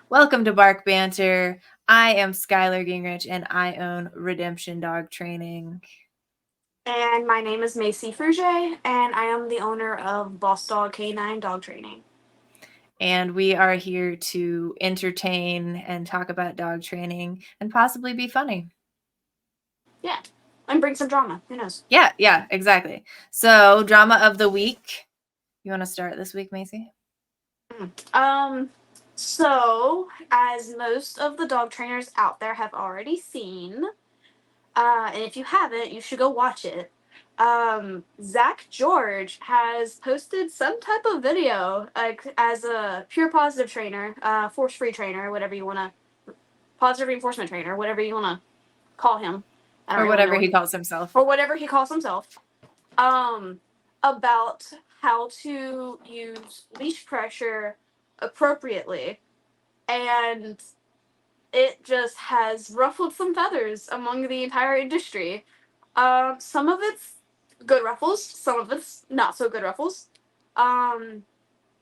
Welcome to Bark Banter. I am Skyler Gingrich and I own Redemption Dog Training. And my name is Macey Fruget, and I am the owner of BossDog Canine Dog Training. And we are here to entertain and talk about dog training and possibly be funny. Yeah, and bring some drama. Who knows? Yeah, exactly. So, drama of the week. You want to start this week, Macey? So as most of the dog trainers out there have already seen, and if you haven't, you should go watch it. Zak George has posted some type of video, like as a pure positive trainer, force-free trainer, whatever you want to, positive reinforcement trainer, whatever you want to call him. I don't Or really know whatever what he calls himself. or whatever he calls himself. Um, about how to use leash pressure appropriately, and it just has ruffled some feathers among the entire industry. Some of it's good ruffles, some of it's not so good ruffles. Um,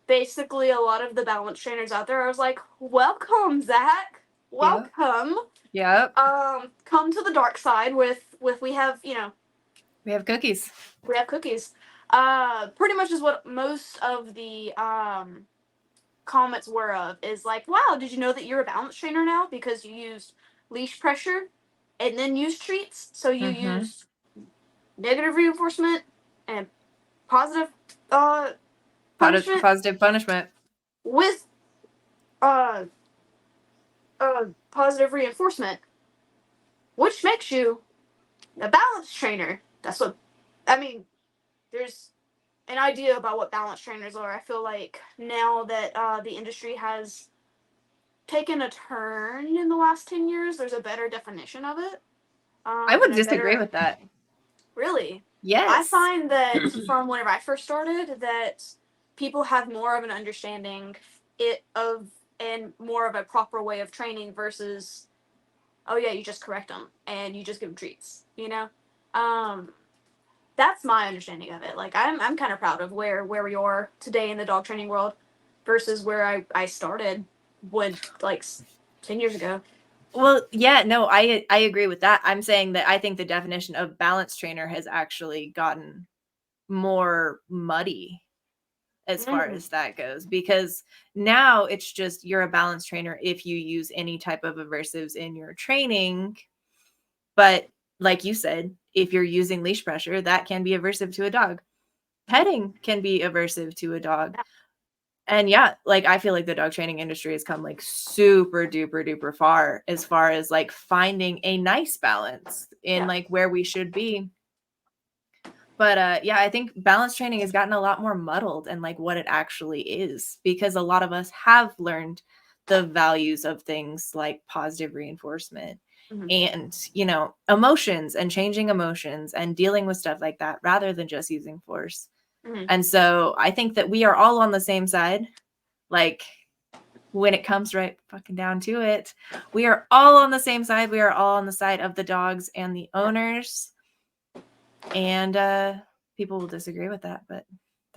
Basically, a lot of the balance trainers out there, I was like, "Welcome, Zak. Yep. Welcome. Yep. Come to the dark side with we have We have cookies. we have cookies." Pretty much is what most of the comments were of, is like, "Wow, did you know that you're a balance trainer now because you used leash pressure and then used treats? So you used negative reinforcement and positive punishment Positive punishment. with uh positive reinforcement, which makes you a balance trainer." That's what I mean. There's an idea about what balance trainers are. I feel like now that the industry has taken a turn in the last 10 years, there's a better definition of it. I would And a disagree better. with that. Really? I Yes. find that from whenever I first started, that people have more of an understanding of and more of a proper way of training versus, oh yeah, you just correct them and you just give them treats, um that's my understanding of it. Like, I'm kind of proud of where we are today in the dog training world versus where I started when, like, 10 years ago. Well, yeah, no, I agree with that. I'm saying that I think the definition of balance trainer has actually gotten more muddy as far Mm-hmm. as that goes, because now it's just you're a balance trainer if you use any type of aversives in your training. But like you said, if you're using leash pressure, that can be aversive to a dog. Petting can be aversive to a dog. And yeah, like I feel like the dog training industry has come like super duper duper far as like finding a nice balance in Yeah. like where we should be. But yeah, I think balance training has gotten a lot more muddled and like what it actually is, because a lot of us have learned the values of things like positive reinforcement Mm-hmm. and, emotions and changing emotions and dealing with stuff like that rather than just using force. Mm-hmm. And so I think that we are all on the same side. Like, when it comes right fucking down to it, we are all on the same side. We are all on the side of the dogs and the owners. And people will disagree with that, but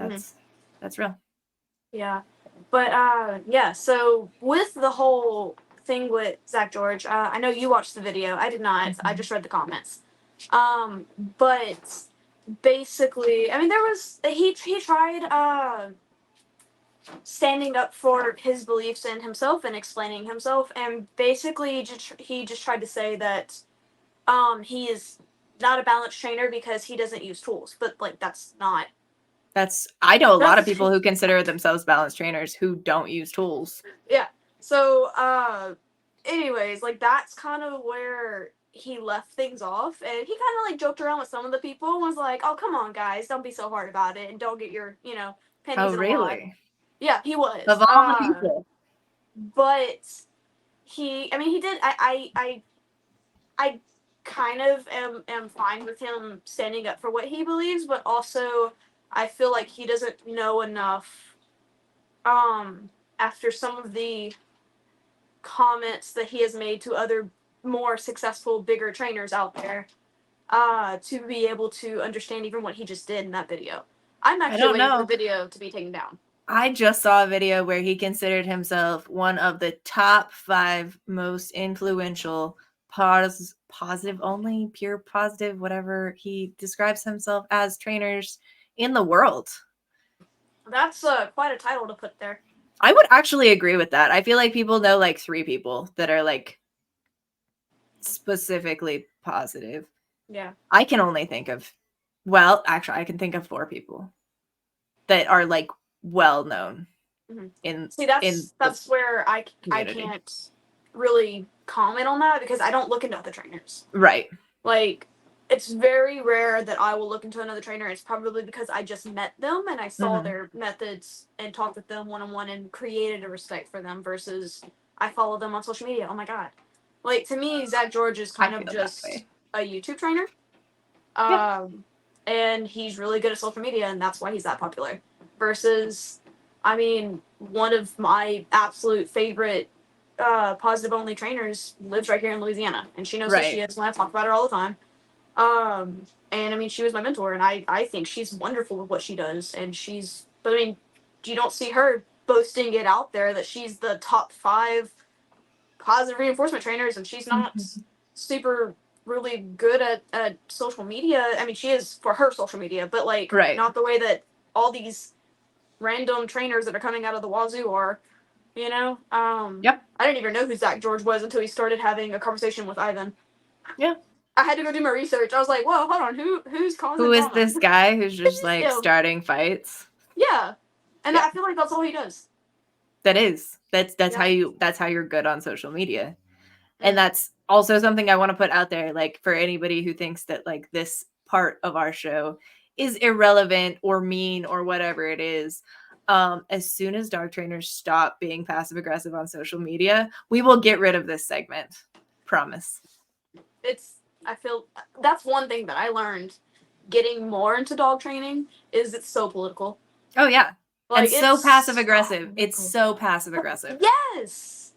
Mm-hmm. that's real. Yeah. But yeah, so with the whole thing with Zak George, I know you watched the video. I did not. I just read the comments. But basically, I mean, there was he tried standing up for his beliefs and himself and explaining himself, and basically he just tried to say that he is not a balance trainer because he doesn't use tools. But, like, that's not. I know a lot of That's people who consider themselves balance trainers who don't use tools. yeah. So, anyways, like, that's kind of where he left things off, and he kind of like joked around with some of the people and was like, "Oh, come on, guys, don't be so hard about it, and don't get your, pennies Oh, in a wad." really? Yeah, he Of was. all the people. But I mean, he did. I kind of am fine with him standing up for what he believes, but also I feel like he doesn't know enough. After some of the comments that he has made to other more successful, bigger trainers out there, to be able to understand even what he just did in that video. I'm I actually don't waiting for the know. video to be taken down. I just saw a video where he considered himself one of the top 5 most influential positive only, pure positive, whatever he describes himself as trainers in the world. That's quite a title to put there. I would actually agree with that. I feel like people know like 3 people that are like specifically positive. Yeah. I can only think of, well, actually, I can think of 4 people that are like well known in See, in that's the where I community. can't really comment on that because I don't look into other trainers. Right. Like, it's very rare that I will look into another trainer. It's probably because I just met them and I saw their methods and talked with them one on one and created a respect for them versus I follow them on social media. Oh my god! Like, to me, Zak George is kind I of feel that just way. a YouTube trainer. Yeah. And he's really good at social media, and that's why he's that popular. Versus, I mean, one of my absolute favorite positive only trainers lives right here in Louisiana, and she knows who she Right. is, and I talk about her all the time. And I mean, she was my mentor, and I think she's wonderful with what she does, and but I mean, you don't see her boasting it out there that she's the top 5 positive reinforcement trainers, and she's not super really good at social media. I mean, she is for her social media, but like Right. not the way that all these random trainers that are coming out of the wazoo are. You know, Yep. I didn't even know who Zak George was until he started having a conversation with Ivan. Yeah. I had to go do my research. I was like, "Whoa, hold on, who's causing Who is drama?" this guy who's just like Him. starting fights? Yeah, and Yeah. I feel like that's all he does. That's Yeah. how you're good on social media. And Mm. that's also something I want to put out there, like for anybody who thinks that like this part of our show is irrelevant or mean or whatever it is. As soon as dog trainers stop being passive aggressive on social media, we will get rid of this segment. Promise. I feel that's one thing that I learned getting more into dog training is it's so political. Oh yeah. And Like so it's passive so aggressive. It's political. so passive aggressive. Yes.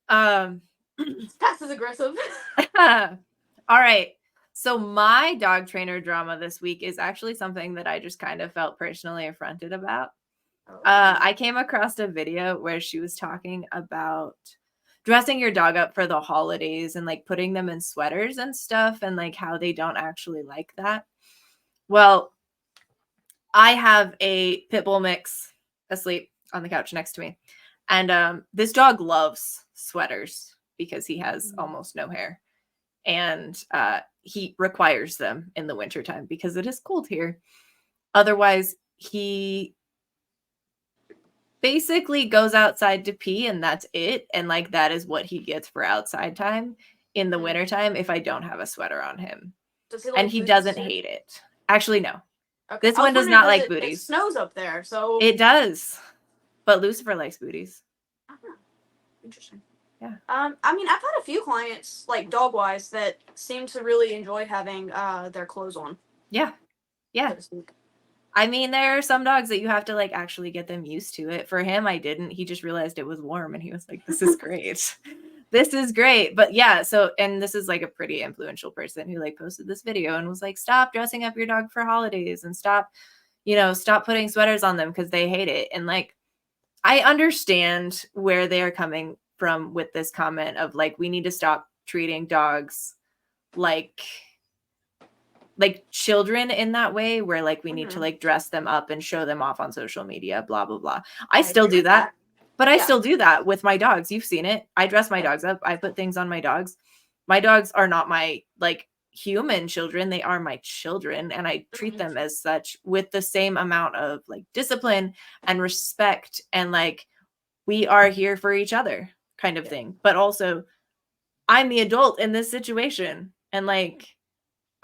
Um It's passive aggressive. all right. So my dog trainer drama this week is actually something that I just kind of felt personally affronted about. I came across a video where she was talking about dressing your dog up for the holidays and like putting them in sweaters and stuff and like how they don't actually like that. Well, I have a pit bull mix asleep on the couch next to me. And this dog loves sweaters because he has almost no hair. And he requires them in the wintertime because it is cold here. Otherwise, he basically goes outside to pee and that's it. And like that is what he gets for outside time in the wintertime if I don't have a sweater on him. Does he And like he booties doesn't too? hate it. Actually, no. Okay. This I was one does wondering not because like it booties. snows up there, so It does. But Lucifer likes booties. interesting. Yeah. I mean, I've had a few clients, like dog wise, that seem to really enjoy having their clothes on. Yeah. Yeah. So to speak. I mean, there are some dogs that you have to like actually get them used to it. For him, I didn't. He just realized it was warm and he was like, this is great. This is great. But yeah, so and this is like a pretty influential person who like posted this video and was like, stop dressing up your dog for holidays and stop putting sweaters on them because they hate it. And like I understand where they are coming from with this comment of like we need to stop treating dogs like children in that way where like we need to like dress them up and show them off on social media, blah blah blah. I still agree do with that. But I Yeah. still do that with my dogs. You've seen it. I dress my dogs up. I put things on my dogs. My dogs are not my like human children. They are my children and I treat them as such with the same amount of like discipline and respect and like we are here for each other kind of thing. But also I'm the adult in this situation and like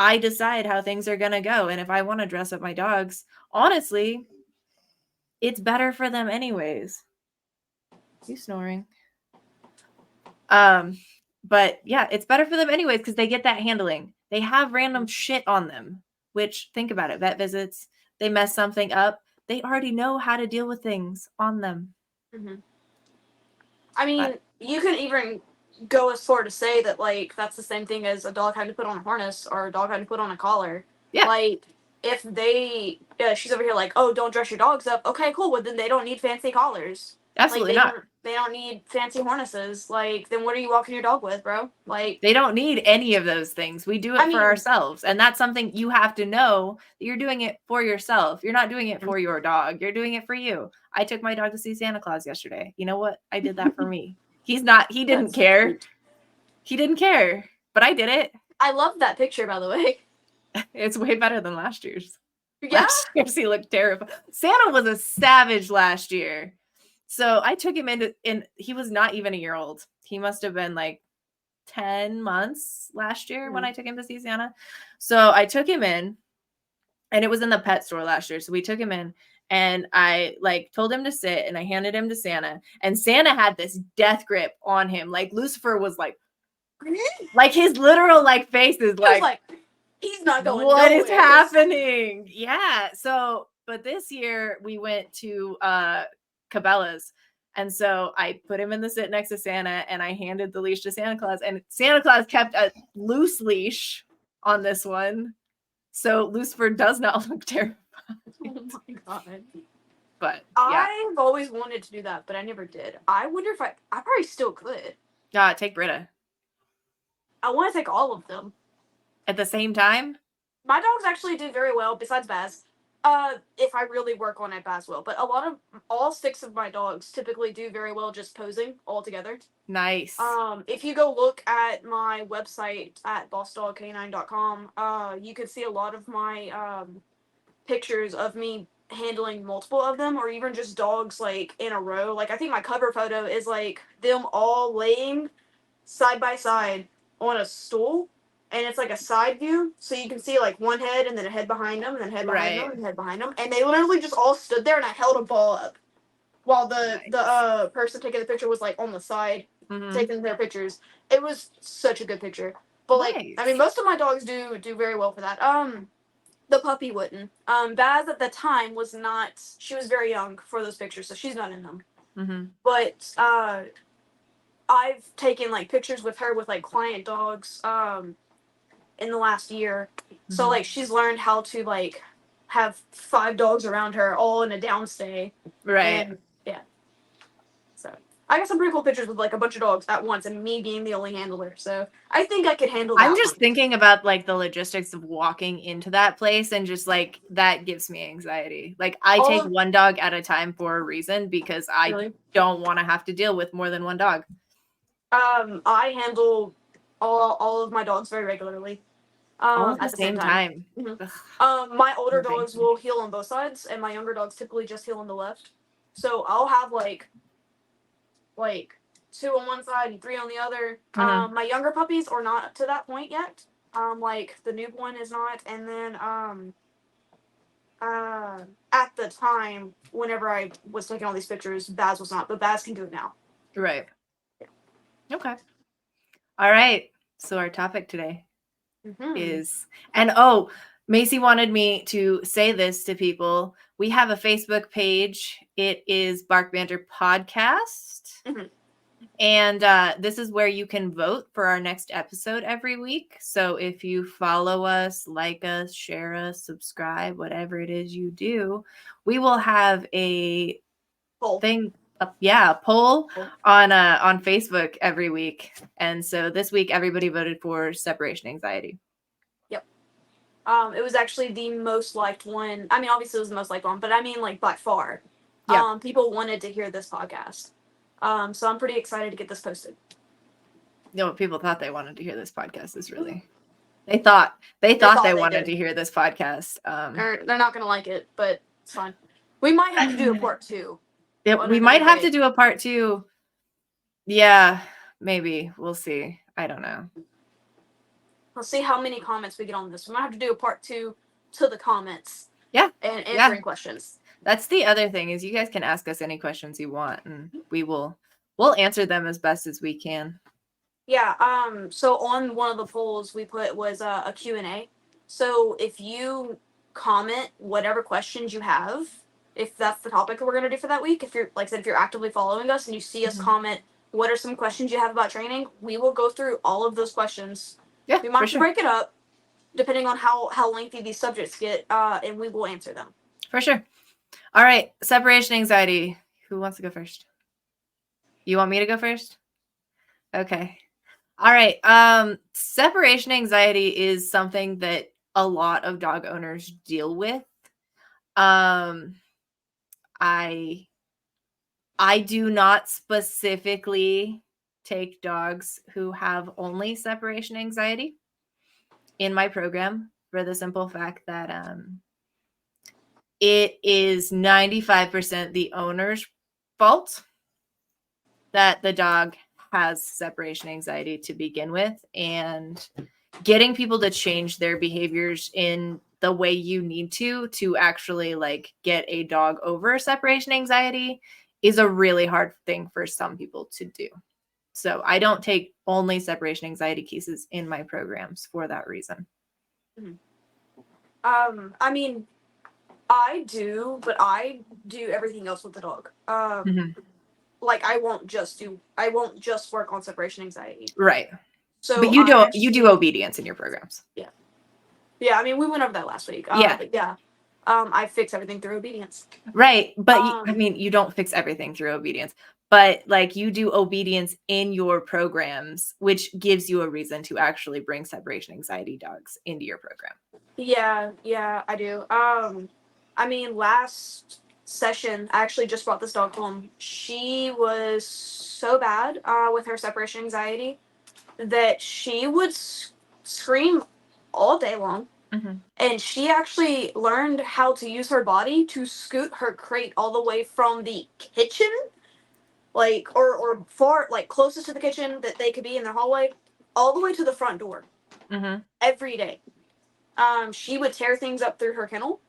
I decide how things are going to go. And if I want to dress up my dogs, honestly, it's better for them anyways. You snoring. But yeah, it's better for them anyways because they get that handling. They have random shit on them, which think about it, vet visits, they mess something up. They already know how to deal with things on them. I mean, you can even go as far to say that like that's the same thing as a dog having to put on a harness or a dog having to put on a collar. Yeah. Like if they, she's over here like, oh, don't dress your dogs up. Okay, cool. Well, then they don't need fancy collars. Like Absolutely not. they don't need fancy harnesses. Like, then what are you walking your dog with, bro? Like, They don't need any of those things. We do it I for mean, ourselves. And that's something you have to know that you're doing it for yourself. You're not doing it for your dog. You're doing it for you. I took my dog to see Santa Claus yesterday. You know what? I did that for me. He didn't care. Cute. He didn't care, but I did it. I love that picture, by the way. It's way better than last year's. Yeah. Last year's he looked terrible. Santa was a savage last year. So I took him and he was not even a year old. He must have been like 10 months last year when I took him to see Santa. So I took him in, and it was in the pet store last year. So we took him in, and I like told him to sit, and I handed him to Santa, and Santa had this death grip on him. Like Lucifer was like his literal like face is like he's not going what nowhere. is happening? Yeah. So, but this year we went to Cabela's. And so I put him in the sit next to Santa, and I handed the leash to Santa Claus, and Santa Claus kept a loose leash on this one. So Lucifer does not look terrified. Oh my god. But yeah. I've always wanted to do that, but I never did. I wonder if I probably still could. Take Britta. I want to take all of them. At the same time? My dogs actually do very well, besides Baz. If I really work on it, Baz will. But all 6 of my dogs typically do very well just posing all together. Nice. If you go look at my website at bossdogk9.com, you can see a lot of my pictures of me handling multiple of them, or even just dogs like in a row. Like I think my cover photo is like them all laying side by side on a stool, and it's like a side view, so you can see like one head and then a head behind them and then head behind them and head behind them, and they literally just all stood there, and I held a ball up while the person taking the picture was like on the side taking their pictures. It was such a good picture. But like I mean, most of my dogs do very well for that. The puppy wouldn't. Baz at the time was not. She was very young for those pictures, so she's not in them. But I've taken like pictures with her with like client dogs in the last year. So like she's learned how to like have 5 dogs around her all in a downstay. Right. And, yeah. So I got some pretty cool pictures with like a bunch of dogs at once, and me being the only handler. So I think I could handle that. I'm just thinking about like the logistics of walking into that place, and just like that gives me anxiety. Like I take one dog at a time for a reason, because I don't want to have to deal with more than one dog. I handle all of my dogs very regularly. All at the same time. My older dogs will heel on both sides, and my younger dogs typically just heel on the left. So I'll have like 2 on one side and 3 on the other. My younger puppies are not to that point yet. Like the newborn is not, and then at the time, whenever I was taking all these pictures, Baz was not, but Baz can do it now. Right. Yeah. Okay. All right. So our topic today is, and Macey wanted me to say this to people. We have a Facebook page. It is Bark Banter Podcast. And this is where you can vote for our next episode every week. So if you follow us, like us, share us, subscribe, whatever it is you do, we will have a poll on Facebook every week. And so this week, everybody voted for separation anxiety. Yep. It was actually the most liked one. I mean, obviously it was the most liked one, but I mean, like by far. Yeah. People wanted to hear this podcast. So I'm pretty excited to get this posted. No, people thought they wanted to hear this podcast. Is really, they thought they wanted to hear this podcast. They're not gonna like it, but it's fine. We might have to do a part 2. Yeah, we might have to do a part 2. Yeah, maybe we'll see. I don't know. We'll see how many comments we get on this. We might have to do a part 2 to the comments. Yeah, and answering questions. That's the other thing, is you guys can ask us any questions you want, and we'll answer them as best as we can. Yeah. So on one of the polls we put was a Q&A. So if you comment whatever questions you have, if that's the topic we're gonna do for that week, if you're, like I said, if you're actively following us and you see us comment, what are some questions you have about training? We will go through all of those questions. Yeah, we might have to break it up. depending on how lengthy these subjects get, and we will answer them. For sure. All right. Separation anxiety. Who wants to go first? You want me to go first? Okay. All right. Separation anxiety is something that a lot of dog owners deal with. I do not specifically take dogs who have only separation anxiety in my program for the simple fact that it is 95% the owner's fault that the dog has separation anxiety to begin with, and getting people to change their behaviors in the way you need to actually like get a dog over separation anxiety is a really hard thing for some people to do. So I don't take only separation anxiety cases in my programs for that reason. I mean, I do, but I do everything else with the dog. Like I won't just work on separation anxiety. Right. So but you do obedience in your programs. Yeah, I mean, we went over that last week. But yeah. I fix everything through obedience. Right. But I mean, you don't fix everything through obedience, but like you do obedience in your programs, which gives you a reason to actually bring separation anxiety dogs into your program. Yeah, I do. I mean, last session, I actually just brought this dog home. She was so bad with her separation anxiety that she would scream all day long. And she actually learned how to use her body to scoot her crate all the way from the kitchen, like or far, like closest to the kitchen that they could be in their hallway, all the way to the front door. Every day. She would tear things up through her kennel.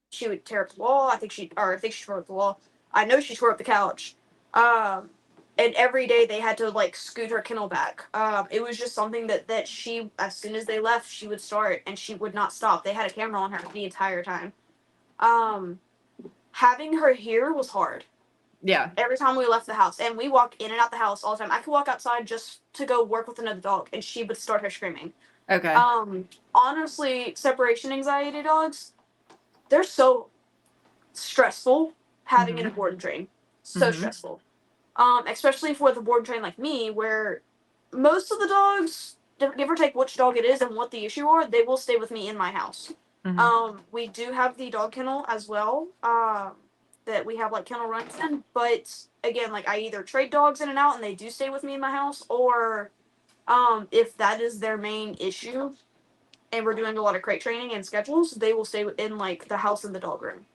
She would tear up the wall. I think she tore up the wall. I know she tore up the couch. And every day they had to like scoot her kennel back. It was just something that she, as soon as they left, she would start and she would not stop. They had a camera on her the entire time. Having her here was hard. Yeah. Every time we left the house, and we walked in and out the house all the time. I could walk outside just to go work with another dog, and she would start her screaming. Okay. Honestly, separation anxiety dogs, they're so stressful having an board and train. So stressful. Especially for the board and train like me, where most of the dogs, give or take which dog it is and what the issue are, they will stay with me in my house. We do have the dog kennel as well. That we have like kennel runs in, but again, like I either trade dogs in and out and they do stay with me in my house, or if that is their main issue and we're doing a lot of crate training and schedules, they will stay in like the house and the dog room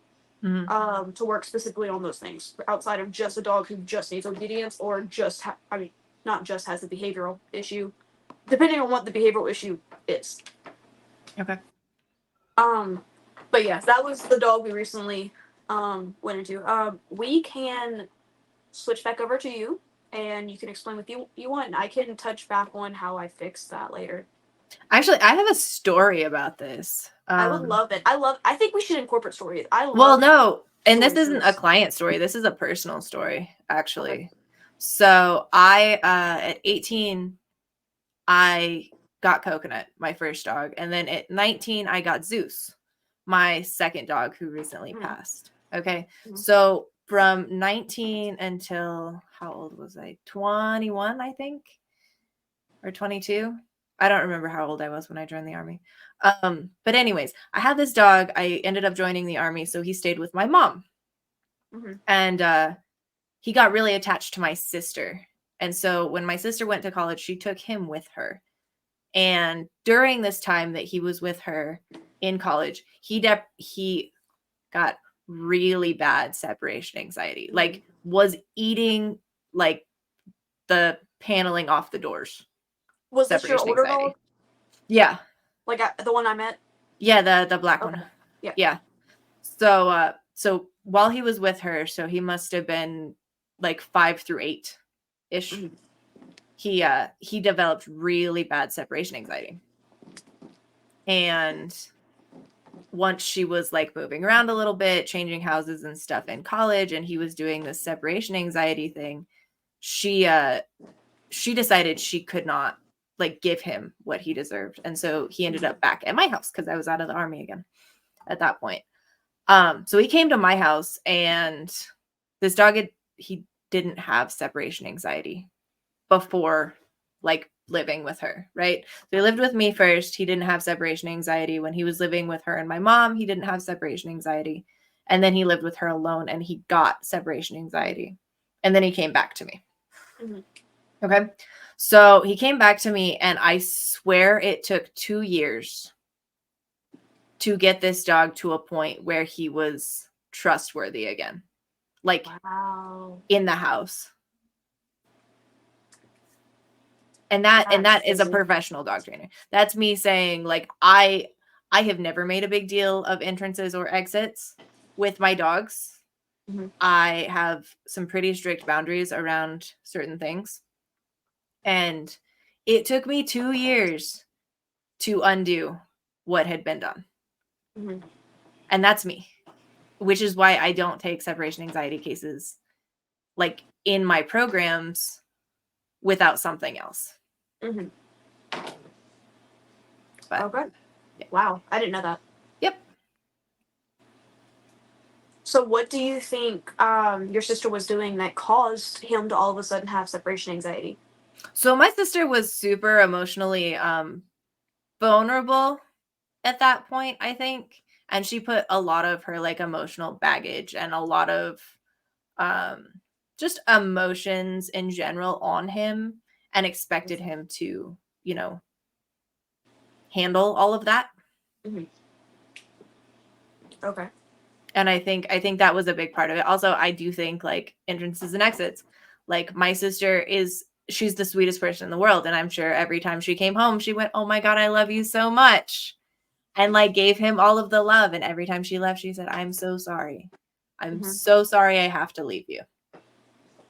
to work specifically on those things outside of just a dog who just needs obedience or just not just has a behavioral issue, depending on what the behavioral issue is. Okay. But yes, that was the dog we recently went into. We can switch back over to you, and you can explain what you want. And I can touch back on how I fixed that later. Actually, I have a story about this. I would love it. I think we should incorporate stories. No, and this isn't a client story. This is a personal story, actually. Okay. So I, at 18, I got Coconut, my first dog. And then at 19, I got Zeus, my second dog who recently passed. Okay. So from 19 until, how old was I? 21, I think, or 22. I don't remember how old I was when I joined the army. But anyways, I had this dog. I ended up joining the army, so he stayed with my mom. And he got really attached to my sister. And so when my sister went to college, she took him with her. And during this time that he was with her in college, he got really bad separation anxiety. Like was eating like the paneling off the doors. Was this your older dog? Yeah. Like the one I met? Yeah, the black one. Yeah. So while he was with her, so he must have been like 5 through 8 ish. He developed really bad separation anxiety. And once she was like moving around a little bit, changing houses and stuff in college, and he was doing this separation anxiety thing, she decided she could not, like give him what he deserved. And so he ended up back at my house because I was out of the army again at that point. So he came to my house, and this dog he didn't have separation anxiety before like living with her, right? So he lived with me first. He didn't have separation anxiety. When he was living with her and my mom, he didn't have separation anxiety. And then he lived with her alone, and he got separation anxiety. And then he came back to me. Mm-hmm. Okay. So he came back to me, and I swear it took 2 years to get this dog to a point where he was trustworthy again. Like, wow. In the house. And that is a professional dog trainer. That's me saying, like, I have never made a big deal of entrances or exits with my dogs. Mm-hmm. I have some pretty strict boundaries around certain things. And it took me 2 years to undo what had been done. Mm-hmm. And that's me, which is why I don't take separation anxiety cases like in my programs without something else. Mm-hmm. But, okay. Yeah. Wow. I didn't know that. Yep. So what do you think your sister was doing that caused him to all of a sudden have separation anxiety? So my sister was super emotionally vulnerable at that point, I think. And she put a lot of her like emotional baggage and a lot of just emotions in general on him, and expected him to, you know, handle all of that. Mm-hmm. Okay. And I think that was a big part of it. Also, I do think like entrances and exits, like my sister she's the sweetest person in the world. And I'm sure every time she came home, she went, "Oh my God, I love you so much." And like gave him all of the love. And every time she left, she said, "I'm so sorry. I'm mm-hmm. so sorry I have to leave you."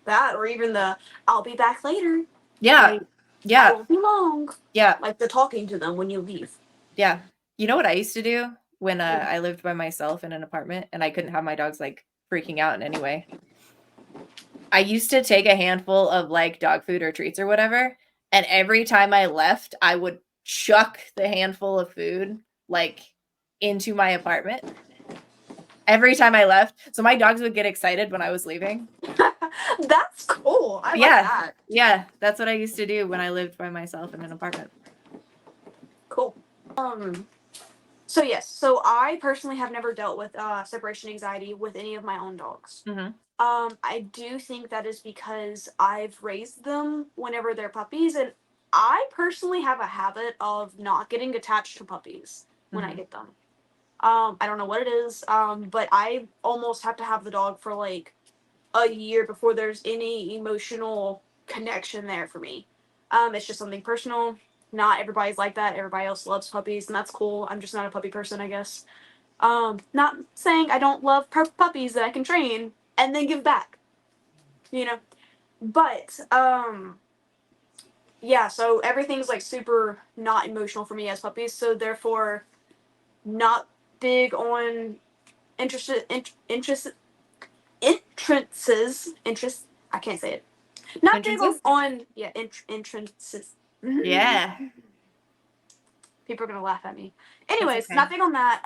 That, or even the, "I'll be back later." Yeah. Like, yeah. I won't be long. Yeah. Like the talking to them when you leave. Yeah. You know what I used to do when I lived by myself in an apartment and I couldn't have my dogs like freaking out in any way? I used to take a handful of like dog food or treats or whatever. And every time I left, I would chuck the handful of food like into my apartment. Every time I left. So my dogs would get excited when I was leaving. That's cool. I like that. Yeah. That's what I used to do when I lived by myself in an apartment. Cool. So yes, so I personally have never dealt with separation anxiety with any of my own dogs. Mm-hmm. I do think that is because I've raised them whenever they're puppies, and I personally have a habit of not getting attached to puppies when I get them. I don't know what it is, but I almost have to have the dog for like a year before there's any emotional connection there for me. It's just something personal. Not everybody's like that. Everybody else loves puppies, and that's cool. I'm just not a puppy person, I guess. Not saying I don't love puppies that I can train and then give back, you know. But yeah. So everything's like super not emotional for me as puppies. So therefore, not big on entrances. I can't say it. Not entrances? Big on entrances. Yeah. People are gonna laugh at me. Anyways, okay. Not big on that.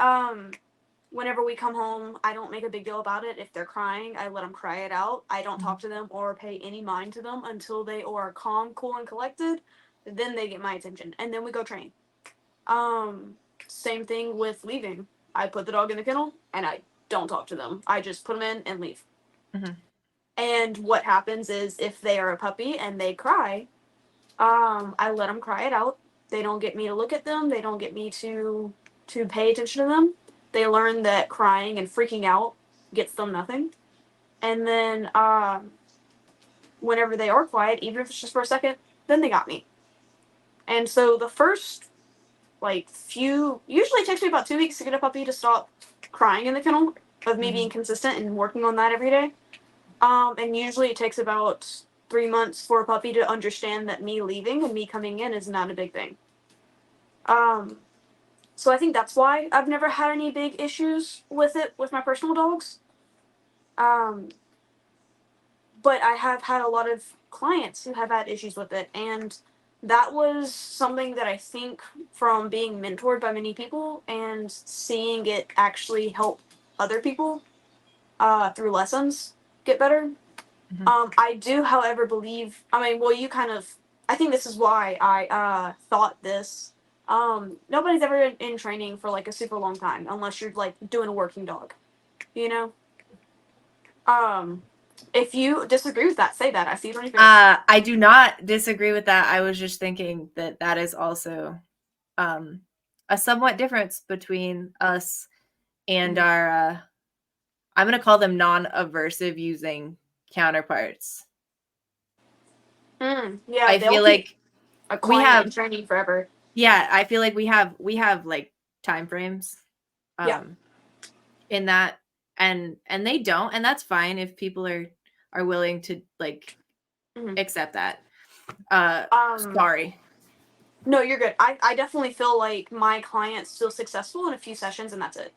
Whenever we come home, I don't make a big deal about it. If they're crying, I let them cry it out. I don't talk to them or pay any mind to them until they are calm, cool, and collected. Then they get my attention, and then we go train. Same thing with leaving. I put the dog in the kennel, and I don't talk to them. I just put them in and leave. Mm-hmm. And what happens is if they are a puppy and they cry, I let them cry it out. They don't get me to look at them. They don't get me to pay attention to them. They learn that crying and freaking out gets them nothing. And then whenever they are quiet, even if it's just for a second, then they got me. And so the first usually it takes me about 2 weeks to get a puppy to stop crying in the kennel, of me being consistent and working on that every day. And usually it takes about 3 months for a puppy to understand that me leaving and me coming in is not a big thing. So I think that's why I've never had any big issues with it with my personal dogs. But I have had a lot of clients who have had issues with it, and that was something that I think from being mentored by many people and seeing it actually help other people through lessons get better. Mhm. I do, however, believe. I mean, well, you kind of. I think this is why I thought this. Nobody's ever in training for like a super long time unless you're like doing a working dog, you know. Um, if you disagree with that, say that. I see it on your face. I do not disagree with that. I was just thinking that that is also um, a somewhat difference between us and our, I'm going to call them non-aversive using counterparts. Yeah, I they'll feel keep like a we client in have, training forever. yeah, I feel like we have like time frames Yeah. um, in that, and they don't, and that's fine if people are willing to like Mm-hmm. accept that. Um, Sorry. no, you're good. I definitely feel like my client's still successful in a few sessions and that's it.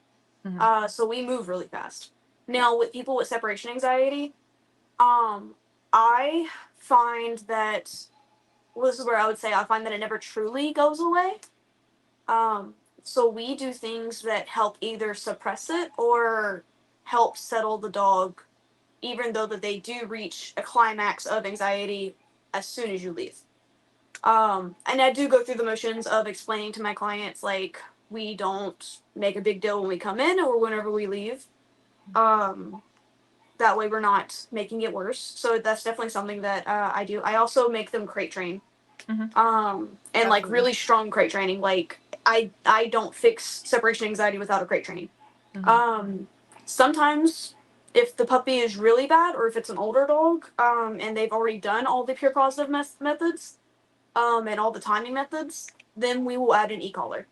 Mhm. So we move really fast. Now with people with separation anxiety, um, I find that well, this is where I would say I find that it never truly goes away. Um, so we do things that help either suppress it or help settle the dog, even though that they do reach a climax of anxiety as soon as you leave. And I do go through the motions of explaining to my clients like we don't make a big deal when we come in or whenever we leave. Um, that way we're not making it worse. So that's definitely something that I do. I also make them crate train. Mhm. And like Absolutely. really strong crate training. Like I don't fix separation anxiety without a crate training. Mhm. Um, sometimes if the puppy is really bad or if it's an older dog, and they've already done all the pure positive methods, and all the timing methods, then we will add an e-collar.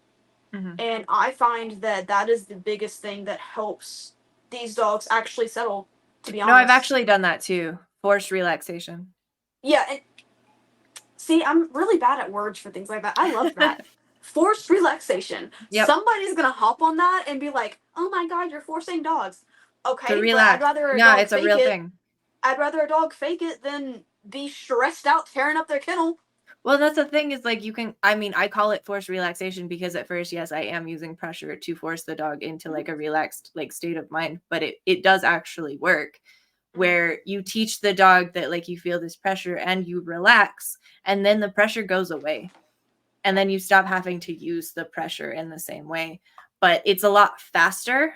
Mhm. And I find that that is the biggest thing that helps these dogs actually settle. To be No, I've honest, actually done that too. Forced relaxation. yeah. And see, I'm really bad at words for things like that. I love that. Forced relaxation. Yep. Somebody's gonna hop on that and be like, "Oh my god, you're forcing dogs." To Okay, but I'd relax. rather a No, dog it's a fake real it. thing. I'd rather a dog fake it than be stressed out tearing up their kennel. Well, that's the thing is like you can, I mean, I call it forced relaxation because at first, yes, I am using pressure to force the dog into like a relaxed like state of mind, but it does actually work where you teach the dog that like you feel this pressure and you relax and then the pressure goes away. And then you stop having to use the pressure in the same way. But it's a lot faster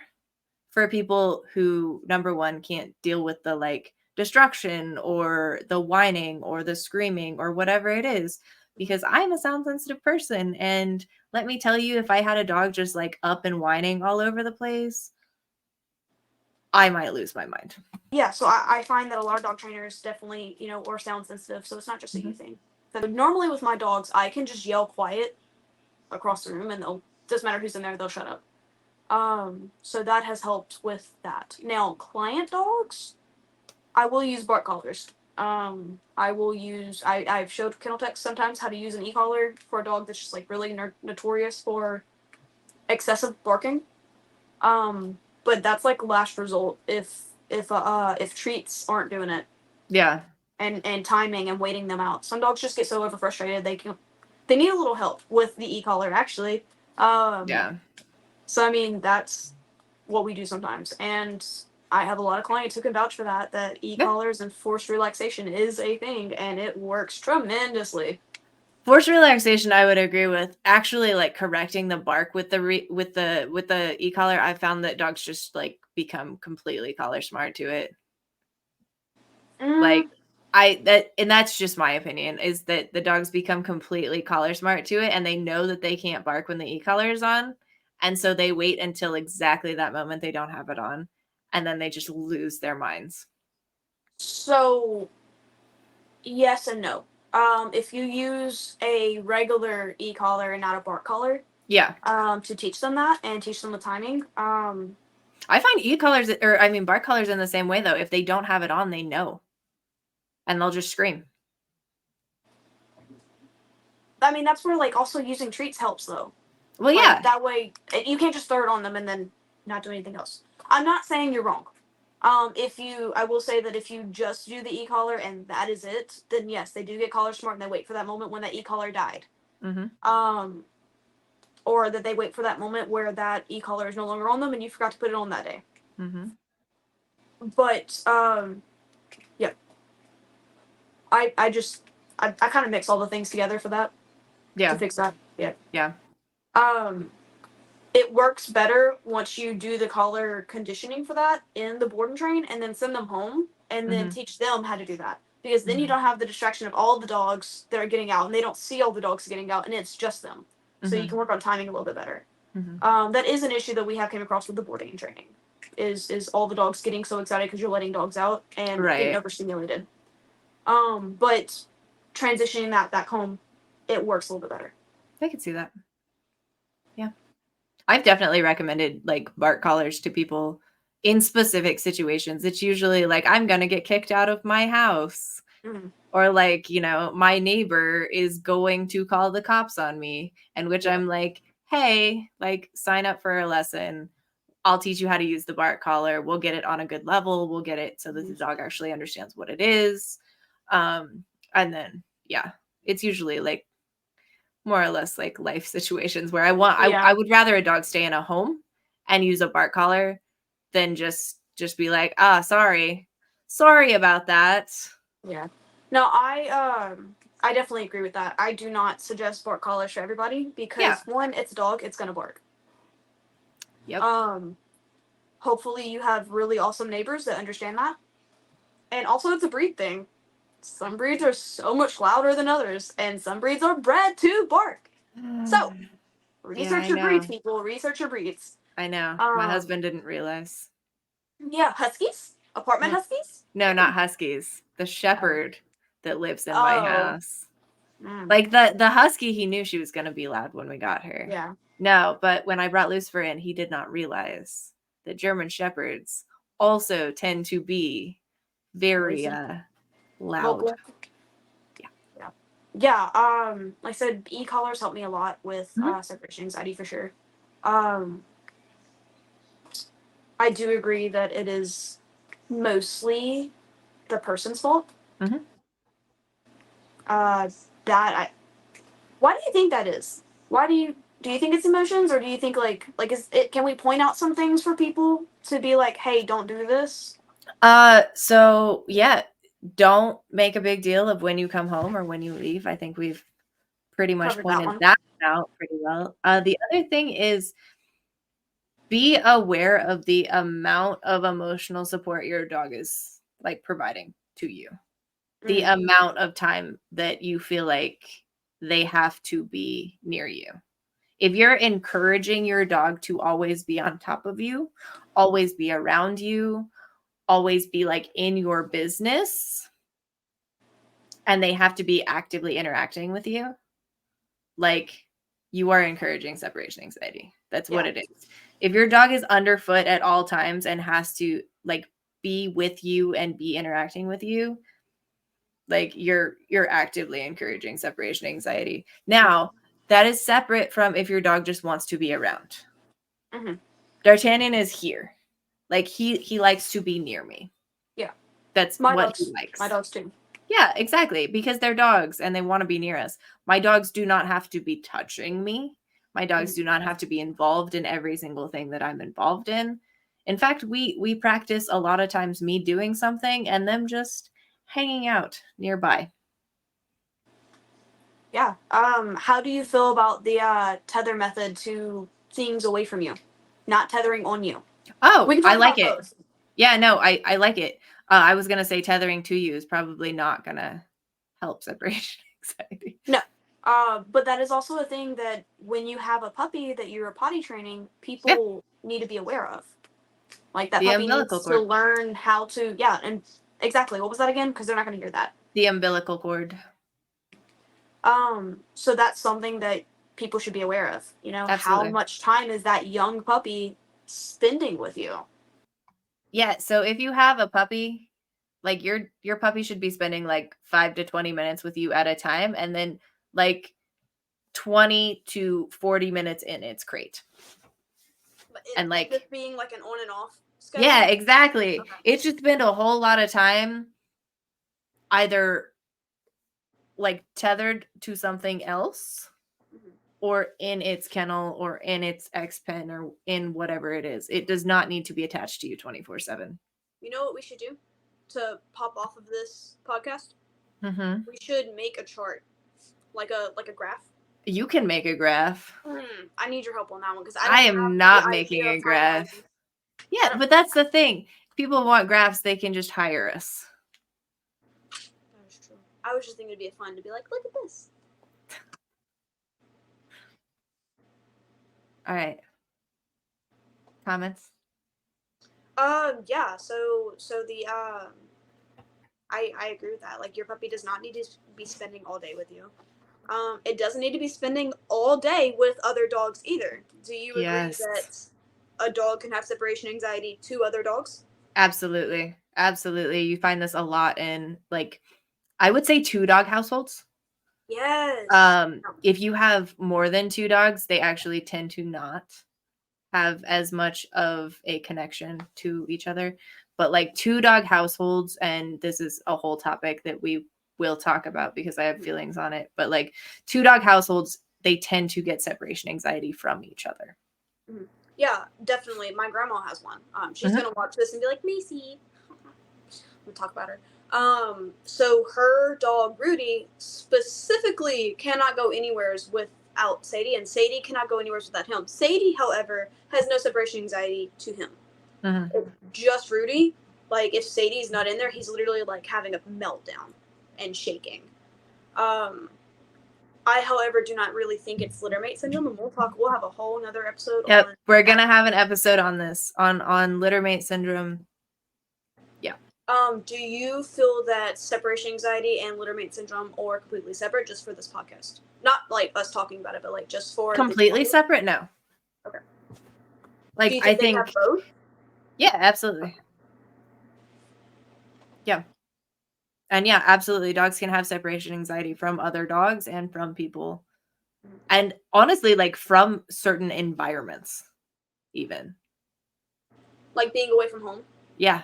for people who number one can't deal with the like destruction or the whining or the screaming or whatever it is, because I'm a sound sensitive person, and let me tell you, if I had a dog just like up and whining all over the place, I might lose my mind. Yeah, so I find that a lot of dog trainers definitely, are sound sensitive, so it's not just a you Mhm. thing. So normally with my dogs, I can just yell quiet across the room and they'll doesn't matter who's in there, they'll shut up. So that has helped with that. Now, client dogs, I will use bark collars. I will use I've showed kennel techs sometimes how to use an e-collar for a dog that's just like really notorious for excessive barking. Um, but that's like last result if treats aren't doing it Yeah. and timing and waiting them out. Some dogs just get so over frustrated they need a little help with the e-collar actually. Um, Yeah. so I mean that's what we do sometimes, and I have a lot of clients who can vouch for that Yeah. e-collars and forced relaxation is a thing and it works tremendously. Forced relaxation, I would agree with. Actually, like correcting the bark with the with the e-collar, I found that dogs just like become completely collar smart to it. Like Mm, I that and that's just my opinion is that the dogs become completely collar smart to it and they know that they can't bark when the e-collar is on. And so they wait until exactly that moment they don't have it on and then they just lose their minds. so yes and no. If you use a regular e-collar and not a bark collar, Yeah. to teach them that and teach them the timing, I find e-collars or I mean bark collars in the same way though. If they don't have it on, they know and they'll just scream. I mean that's where like also using treats helps though. Well, Like yeah. that way you can't just throw it on them and then not do anything else. I'm not saying you're wrong. I will say that if you just do the e-collar and that is it, then yes, they do get collar smart and they wait for that moment when that e-collar died. Mm-hmm. Or that they wait for that moment where that e-collar is no longer on them and you forgot to put it on that day. Mm-hmm. But yeah, I kind of mix all the things together for that. Yeah. To fix that. Yeah. Yeah. It works better once you do the collar conditioning for that in the board and train and then send them home and then Mm-hmm. teach them how to do that. Because then you Mm-hmm. don't have the distraction of all the dogs that are getting out and they don't see all the dogs getting out and it's just them. So you Mm-hmm. can work on timing a little bit better. Mm-hmm. That is an issue that we have came across with the boarding and training. Is all the dogs getting so excited because you're letting dogs out and getting Right. overstimulated. But transitioning that back home, it works a little bit better. I could see that. Yeah. I've definitely recommended like bark collars to people in specific situations. It's usually like, I'm going to get kicked out of my house. Mm-hmm. Or like, my neighbor is going to call the cops on me. And which Yeah. I'm like, hey, like sign up for a lesson. I'll teach you how to use the bark collar. We'll get it on a good level. We'll get it so that the dog actually understands what it is. And then, yeah, it's usually like more or less like life situations where I would rather a dog stay in a home and use a bark collar than just be like, sorry about that. Yeah. No, I definitely agree with that. I do not suggest bark collars for everybody because Yeah. one, it's a dog, it's gonna bark. Yep. Hopefully you have really awesome neighbors that understand that. And also it's a breed thing. Some breeds are so much louder than others, and some breeds are bred to bark. So Yeah, research I your breeds, know. people. Research your breeds. I know. My Um, husband didn't realize. yeah, huskies, apartment No, huskies. no, not huskies. The shepherd that lives in my Oh, house. mm, Like the husky, he knew she was going to be loud when we got her. yeah. No, but when I brought Lucifer in, he did not realize that German shepherds also tend to be very Noisy, loud. vocal. Yeah. Yeah. Yeah. Like I said, e-collars help me a lot with Mm-hmm. separation anxiety for sure. Um, I do agree that it is mostly the person's fault. Mm-hmm. Uh, that I. Why do you think that is? Why do you think it's emotions, or do you think like is it? Can we point out some things for people to be like, hey, don't do this? So yeah, don't make a big deal of when you come home or when you leave. I think we've pretty much Covered that pointed one. that out pretty well. The other thing is be aware of the amount of emotional support your dog is like providing to you. The Mm, amount of time that you feel like they have to be near you. If you're encouraging your dog to always be on top of you, always be around you, always be like in your business, and they have to be actively interacting with you, like you are encouraging separation anxiety. That's what yeah. it is. If your dog is underfoot at all times and has to like be with you and be interacting with you, like you're actively encouraging separation anxiety. Now, that is separate from if your dog just wants to be around. Mm-hmm. D'Artagnan is here. Like he likes to be near me. Yeah. That's My what he dogs. My likes. dogs too. Yeah, exactly. Because they're dogs and they want to be near us. My dogs do not have to be touching me. My dogs Mm-hmm. do not have to be involved in every single thing that I'm involved in. In fact, we practice a lot of times me doing something and them just hanging out nearby. Yeah. How do you feel about the tether method to things away from you, not tethering on you? We Oh, can I talk like about it. both. Yeah, no, I like it. I was gonna say tethering to you is probably not gonna help separation anxiety. No. But that is also a thing that when you have a puppy that you're potty training, Yeah, people need to be aware of. Like that the puppy umbilical needs to cord. learn how to, yeah, and exactly. What was that again? Because they're not going to hear that. The umbilical cord. So that's something that people should be aware of. You know, how Absolutely. much time is that young puppy spending with you? Yeah, so if you have a puppy, like your puppy should be spending like 5 to 20 minutes with you at a time and then like 20 to 40 minutes in its crate. But it And like just being like an on and off. Skyler? Yeah, exactly. Okay. It's just been a whole lot of time either like tethered to something else Mhm. or in its kennel or in its X pen or in whatever it is. It does not need to be attached to you 24/7. You know what we should do to pop off of this podcast? Mm-hmm. We should make a chart, like a graph. You can make a graph. I need your help on that one because I I don't am have not the making idea a of how to find graph. these. Yeah, but that's the thing. If people want graphs, they can just hire us. That is true. I was just thinking it'd be fun to be like, look at this. All right. Comments? Yeah. So the I agree with that. Like your puppy does not need to be spending all day with you. It doesn't need to be spending all day with other dogs either. Do you agree Yes. that a dog can have separation anxiety to other dogs? Absolutely. Absolutely. You find this a lot in like I would say 2-dog households. Yes. If you have more than 2 dogs, they actually tend to not have as much of a connection to each other. But like 2-dog households, and this is a whole topic that we will talk about because I have feelings on it. But like 2-dog households, they tend to get separation anxiety from each other. Mhm. Yeah, definitely. My grandma has one. She's gonna watch this and be like, Macey. We'll talk about her. So her dog Rudy specifically cannot go anywhere without Sadie, and Sadie cannot go anywhere without him. Sadie, however, has no separation anxiety to him. Mm-hmm. It's just Rudy. Like if Sadie's not in there, he's literally like having a meltdown and shaking. I, however, do not really think it's littermate syndrome, and we'll have a whole nother episode Yep, on. we're gonna have an episode on this on littermate syndrome. Yeah. Do you feel that separation anxiety and littermate syndrome are completely separate just for this podcast? Not like us talking about it, but like just for Completely separate? No. Okay. Like Do you I think they think have both? yeah, absolutely. Yeah. And yeah, absolutely. Dogs can have separation anxiety from other dogs and from people. And honestly, like from certain environments, even. Like being away from home? Yeah.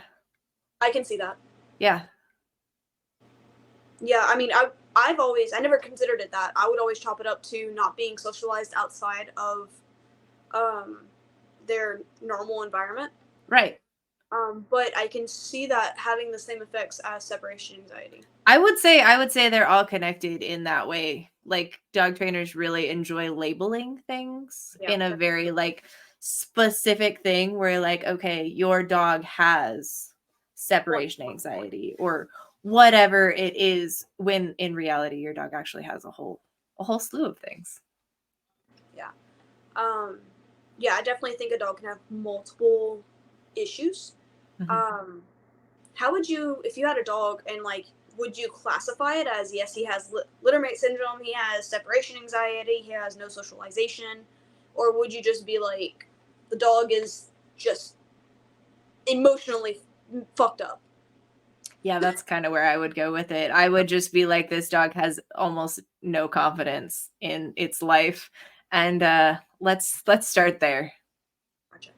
I can see that. Yeah. Yeah, I mean, I never considered it that. I would always chop it up to not being socialized outside of their normal environment. Right. But I can see that having the same effects as separation anxiety. I would say they're all connected in that way. Like dog trainers really enjoy labeling things in a very like specific thing where like, okay, your dog has separation anxiety or whatever it is, when in reality your dog actually has a whole slew of things. Yeah. Yeah, I definitely think a dog can have multiple issues. Mm-hmm. How would you, if you had a dog and like, would you classify it as, yes, he has littermate syndrome, he has separation anxiety, he has no socialization, or would you just be like, the dog is just emotionally fucked up? Yeah, that's kind of where I would go with it. I would just be like, this dog has almost no confidence in its life. And let's start there. Gotcha.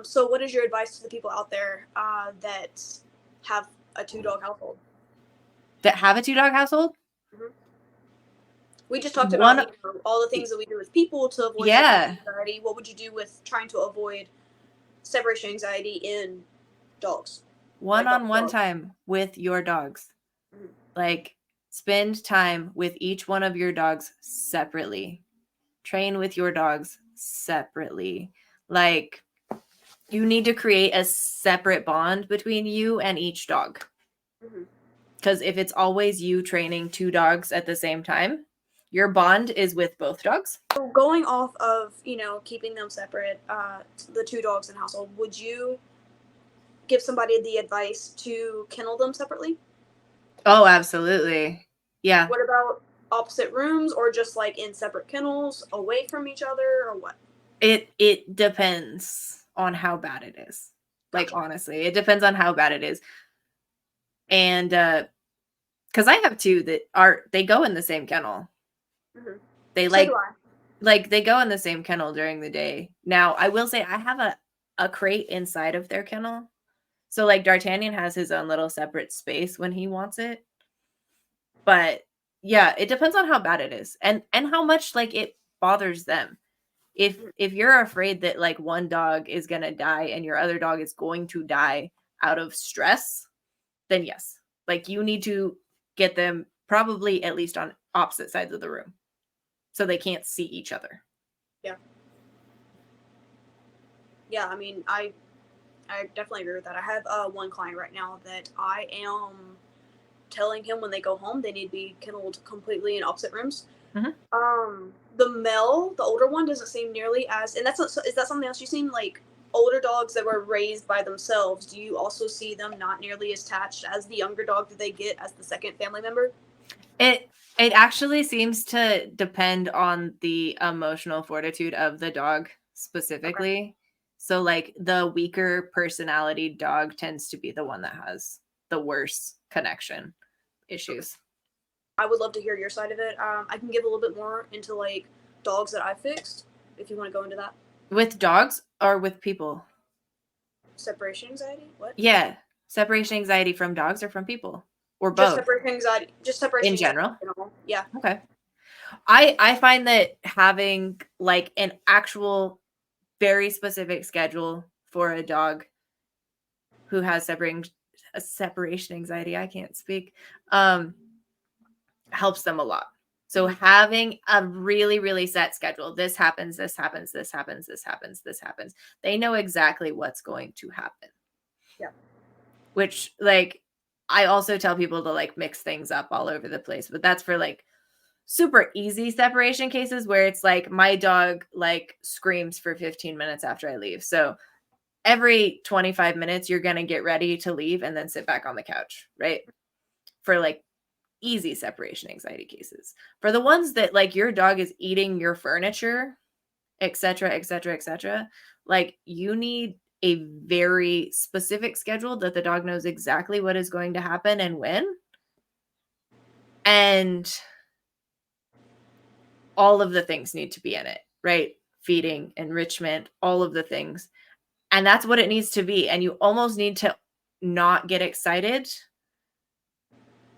So what is your advice to the people out there that have a 2-dog household? That have a 2-dog household? Mm-hmm. We just talked about all the things that we do with people to avoid separation anxiety. What would you do with trying to avoid separation anxiety in dogs? One-on-one time with your dogs. Mm-hmm. Like spend time with each one of your dogs separately. Train with your dogs separately. Like you need to create a separate bond between you and each dog. Because if it's always you training 2 dogs at the same time, your bond is with both dogs. So going off of, keeping them separate, the 2 dogs in household, would you give somebody the advice to kennel them separately? Oh, absolutely. Yeah. What about opposite rooms or just like in separate kennels away from each other or what? It depends on how bad it is. Like, honestly, it depends on how bad it is. And because I have 2 that they go in the same kennel. Mm-hmm. They So do I. like they go in the same kennel during the day. Now, I will say I have a crate inside of their kennel. So like D'Artagnan has his own little separate space when he wants it. But yeah, it depends on how bad it is and how much like it bothers them. If you're afraid that like one dog is going to die and your other dog is going to die out of stress, then yes. Like you need to get them probably at least on opposite sides of the room so they can't see each other. Yeah. Yeah, I mean, I definitely agree with that. I have one client right now that I am telling him when they go home they need to be kenneled completely in opposite rooms. The male, the older one, doesn't seem nearly as, and is that something else you've seen? Like older dogs that were raised by themselves, do you also see them not nearly as attached as the younger dog that they get as the second family member? It actually seems to depend on the emotional fortitude of the dog specifically. Okay. So like the weaker personality dog tends to be the one that has the worst connection issues. I would love to hear your side of it. I can give a little bit more into like dogs that I fixed if you want to go into that. With dogs or with people? Separation anxiety? What? Yeah. Separation anxiety from dogs or from people? Or both? Just separation anxiety. Just separation in general? Anxiety. Yeah. Okay. I find that having like an actual very specific schedule for a dog who has separation anxiety, I can't speak, helps them a lot. So having a really, really set schedule, this happens, this happens, this happens, this happens, this happens. They know exactly what's going to happen. Yeah. Which like, I also tell people to like mix things up all over the place, but that's for like super easy separation cases where it's like my dog like screams for 15 minutes after I leave. So every 25 minutes, you're going to get ready to leave and then sit back on the couch, right? For like easy separation anxiety cases. For the ones that like your dog is eating your furniture, etc., etc., etc., like you need a very specific schedule that the dog knows exactly what is going to happen and when. And all of the things need to be in it, right? Feeding, enrichment, all of the things. And that's what it needs to be. And you almost need to not get excited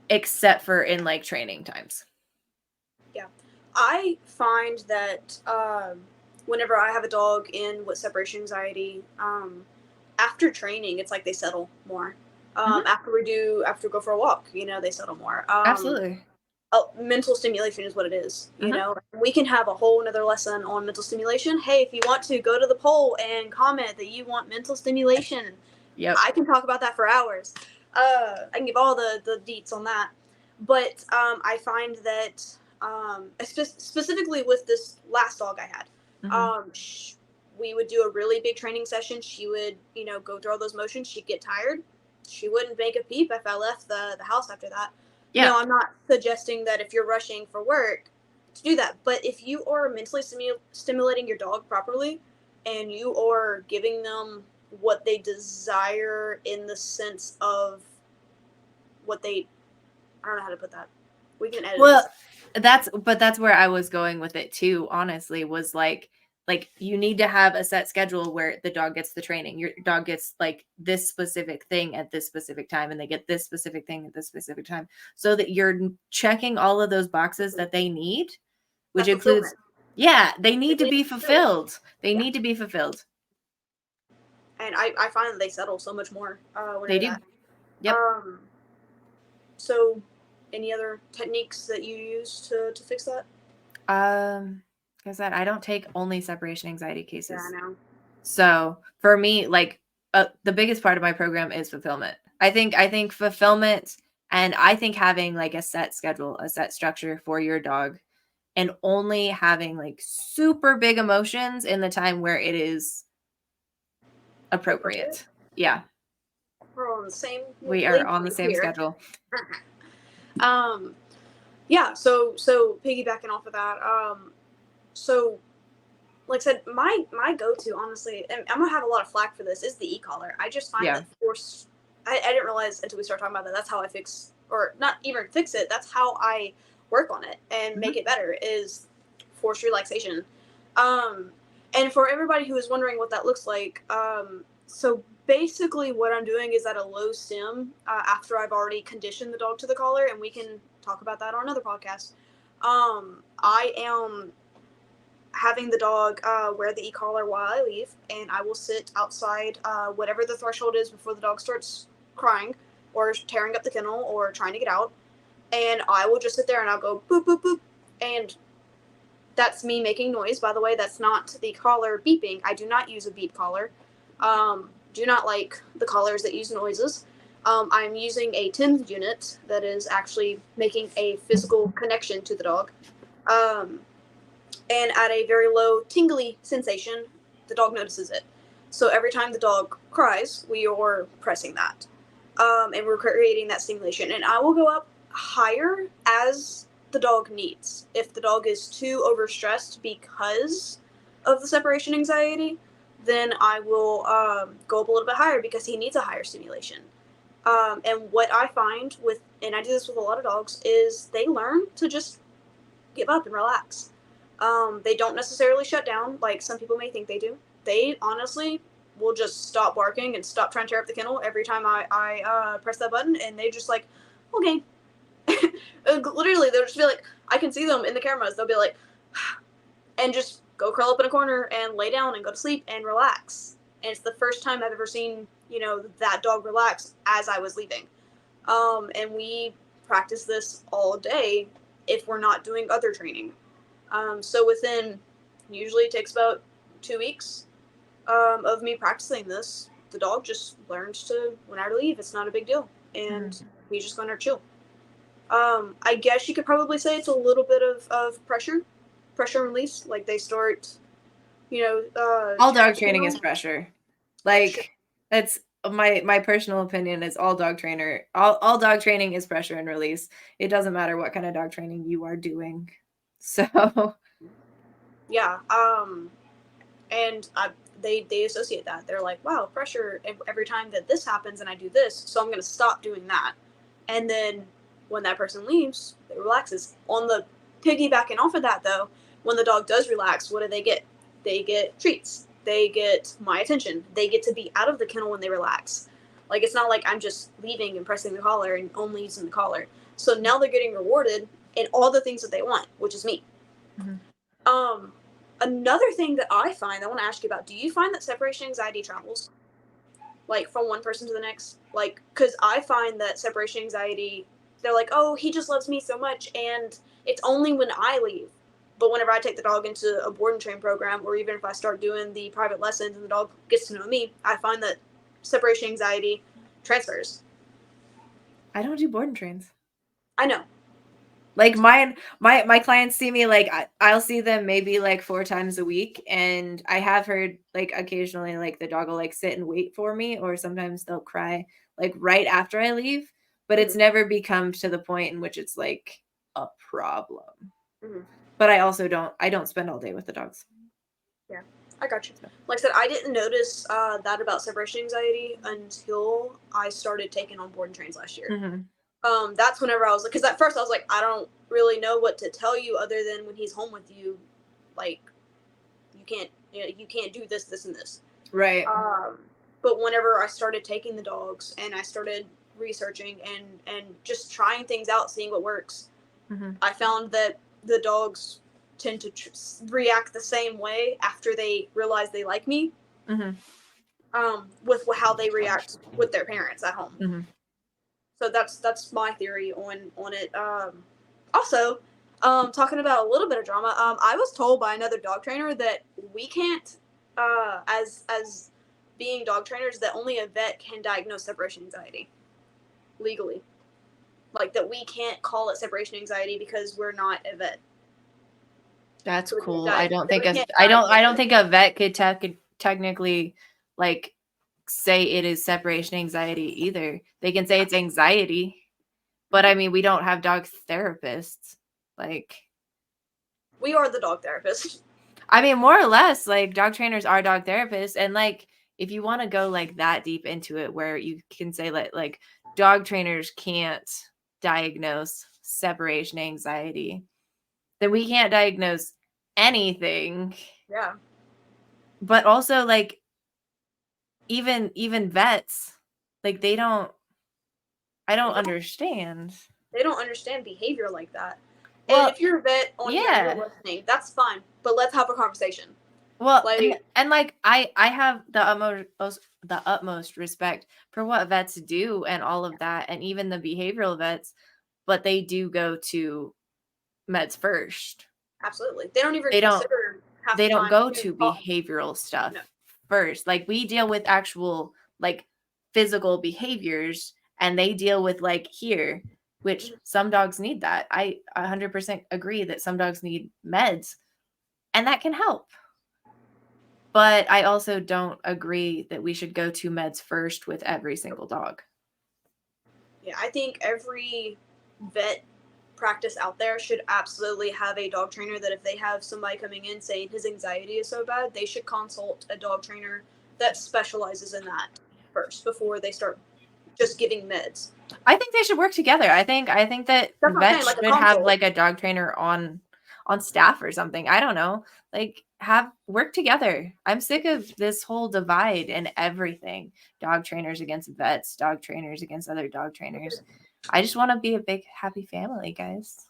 except for in like training times. Yeah. I find that whenever I have a dog in with separation anxiety, after training, it's like they settle more. After we go for a walk, they settle more. Absolutely. Mental stimulation is what it is. You know, we can have a whole another lesson on mental stimulation. Hey, if you want to go to the poll and comment that you want mental stimulation, I can talk about that for hours. I can give all the deets on that. But I find that specifically with this last dog I had, we would do a really big training session. She would, go through all those motions. She'd get tired. She wouldn't make a peep if I left the house after that. Yeah. No, I'm not suggesting that if you're rushing for work to do that. But if you are mentally stimulating your dog properly and you are giving them what they desire in the sense of what they, I don't know how to put that. We can edit. Well, that's where I was going with it too, honestly, was like you need to have a set schedule where the dog gets the training. Your dog gets like this specific thing at this specific time and they get this specific thing at this specific time so that you're checking all of those boxes that they need, which includes, they need to be fulfilled. They need to be fulfilled. And I find that they settle so much more. They do. Yep. So any other techniques that you use to fix that? Like I said, I don't take only separation anxiety cases. Yeah, I know. So for me, like the biggest part of my program is fulfillment. I think fulfillment, and I think having like a set schedule, a set structure for your dog, and only having like super big emotions in the time where it is appropriate. Yeah. We're on the same. We are on the same schedule. Yeah. So piggybacking off of that, so like I said, my go-to, honestly, and I'm gonna have a lot of flack for this, is the e-collar. I just find that I didn't realize until we started talking about that. That's how I fix, or not even fix it. That's how I work on it and make it better, is forced relaxation. And for everybody who is wondering what that looks like, so basically what I'm doing is at a low stim after I've already conditioned the dog to the collar, and we can talk about that on another podcast. I am having the dog wear the e-collar while I leave, and I will sit outside whatever the threshold is before the dog starts crying or tearing up the kennel or trying to get out, and I will just sit there and I'll go boop, boop, boop, and that's me making noise. By the way, that's not the collar beeping. I do not use a beep collar. Do not like the collars that use noises. I'm using a 10th unit that is actually making a physical connection to the dog. And at a very low tingly sensation, the dog notices it. So every time the dog cries, we are pressing that. And we're creating that stimulation. And I will go up higher as the dog needs. If the dog is too overstressed because of the separation anxiety, then I will go up a little bit higher because he needs a higher stimulation. And what I find with, and I do this with a lot of dogs, is they learn to just give up and relax. They don't necessarily shut down like some people may think they do. They honestly will just stop barking and stop trying to tear up the kennel every time I press that button, and they just like, okay. Literally, they'll just be like, I can see them in the cameras. They'll be like, and just go curl up in a corner and lay down and go to sleep and relax. And it's the first time I've ever seen, that dog relax as I was leaving. And we practice this all day if we're not doing other training. So usually it takes about 2 weeks of me practicing this. The dog just learns to, when I leave, it's not a big deal. And we just go in there chill. I guess you could probably say it's a little bit of pressure and release. Like they start, all dog training is pressure. Like that's my personal opinion is all dog dog training is pressure and release. It doesn't matter what kind of dog training you are doing. So yeah. And they associate that. They're like, wow, pressure every time that this happens and I do this, so I'm going to stop doing that. And then when that person leaves, it relaxes. On the piggybacking off of that, though, when the dog does relax, what do they get? They get treats. They get my attention. They get to be out of the kennel when they relax. Like, it's not like I'm just leaving and pressing the collar and only using the collar. So now they're getting rewarded in all the things that they want, which is me. Mm-hmm. Another thing that I find, I want to ask you about, do you find that separation anxiety travels? Like, from one person to the next? Like, because I find that separation anxiety, they're like, oh, he just loves me so much, and it's only when I leave. But whenever I take the dog into a board and train program, or even if I start doing the private lessons and the dog gets to know me, I find that separation anxiety transfers. I don't do board and trains. I know. Like my clients see me, like I'll see them maybe like 4 times a week, and I have heard like occasionally like the dog will like sit and wait for me, or sometimes they'll cry like right after I leave, but it's never become to the point in which it's like a problem. But I also don't spend all day with the dogs. Yeah, I got you. Like I said, I didn't notice that about separation anxiety until I started taking on board and trains last year. That's whenever I was like, because at first I was like, I don't really know what to tell you other than when he's home with you, like you can't do this, this, and this. Right. But whenever I started taking the dogs and I started researching and just trying things out, seeing what works, I found that the dogs tend to react the same way after they realize they like me. With how they react with their parents at home. So that's my theory on it. Also, talking about a little bit of drama, I was told by another dog trainer that we can't, as being dog trainers, that only a vet can diagnose separation anxiety legally. Like that we can't call it separation anxiety because we're not a vet. That's cool. I don't think a vet could technically like say it is separation anxiety either. They can say it's anxiety, but I mean, we don't have dog therapists. Like, we are the dog therapists. I mean, more or less, like dog trainers are dog therapists, and like if you want to go like that deep into it, where you can say like dog trainers can't diagnose separation anxiety, then we can't diagnose anything. Yeah. But also, like, even vets, like, I don't understand. They don't understand behavior like that. Well, and if you're a vet on here and yeah. you're listening, that's fine. But let's have a conversation. Well, Like, and like I have the utmost respect for what vets do and all of that, and even the behavioral vets, but they do go to meds first. absolutely. They don't even They don't consider half they the don't time go to to talk. behavioral stuff No. first. Like, we deal with actual, like, physical behaviors, and they deal with, like, here, which some dogs need that. I 100% agree that some dogs need meds, and that can help. But I also don't agree that we should go to meds first with every single dog. Yeah, I think every vet practice out there should absolutely have a dog trainer that if they have somebody coming in saying his anxiety is so bad, they should consult a dog trainer that specializes in that first before they start just giving meds. I think they should work together. I think that vets should have, like, a dog trainer on staff or something. I don't know. Like, work together. I'm sick of this whole divide and everything. Dog trainers against vets, dog trainers against other dog trainers. I just want to be a big happy family, guys.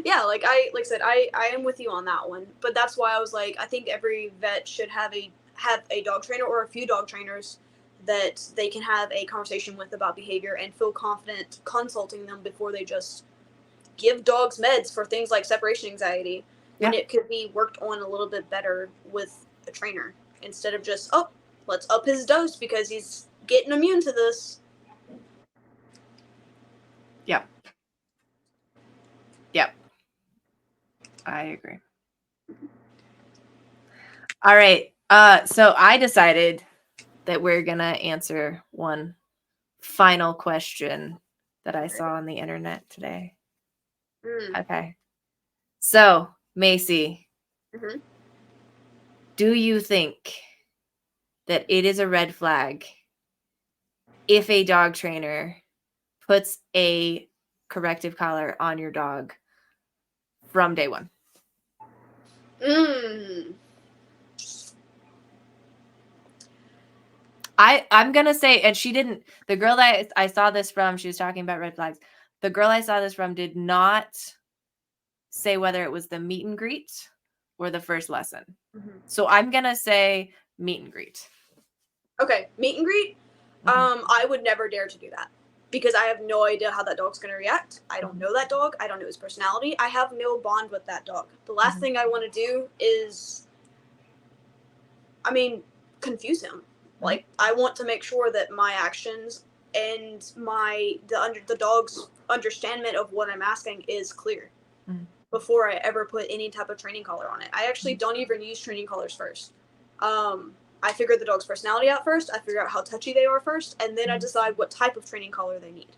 Yeah, like I said, I am with you on that one. But that's why I was like, I think every vet should have a dog trainer or a few dog trainers that they can have a conversation with about behavior and feel confident consulting them before they just give dogs meds for things like separation anxiety when it could be worked on a little bit better with a trainer instead of just, oh, let's up his dose because he's getting immune to this. Yep. Yep. I agree. All right. So I decided that we're going to answer one final question that I saw on the internet today. Okay. So, Macey, do you think that it is a red flag if a dog trainer puts a corrective collar on your dog from day one? I'm going to say, and she didn't, the girl that I saw this from, she was talking about red flags. The girl I saw this from did not say whether it was the meet and greet or the first lesson. So I'm going to say meet and greet. Okay, meet and greet. I would never dare to do that because I have no idea how that dog's going to react. I don't know that dog. I don't know his personality. I have no bond with that dog. The last thing I want to do is, confuse him. Like, I want to make sure that my actions and the dog's understanding of what I'm asking is clear before I ever put any type of training collar on it. I actually don't even use training collars first. I figure the dog's personality out first. I figure out how touchy they are first, and then I decide what type of training collar they need.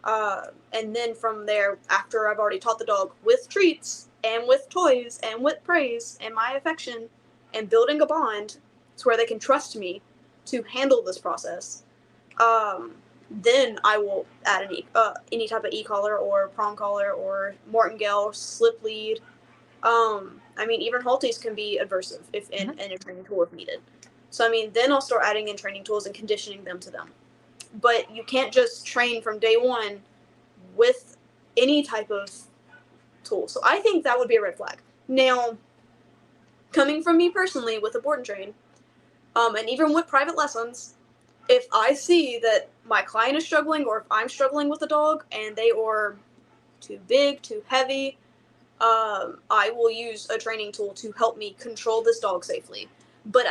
And then from there, after I've already taught the dog with treats and with toys and with praise and my affection and building a bond to where they can trust me to handle this process, then I will add any type of e-collar or prong collar or martingale, slip lead. Even halties can be aversive if in a training tool if needed. So, then I'll start adding in training tools and conditioning them to them. But you can't just train from day one with any type of tool. So I think that would be a red flag. Now, coming from me personally with a board and train, and even with private lessons, if I see that my client is struggling or if I'm struggling with a dog and they are too big, too heavy, I will use a training tool to help me control this dog safely. But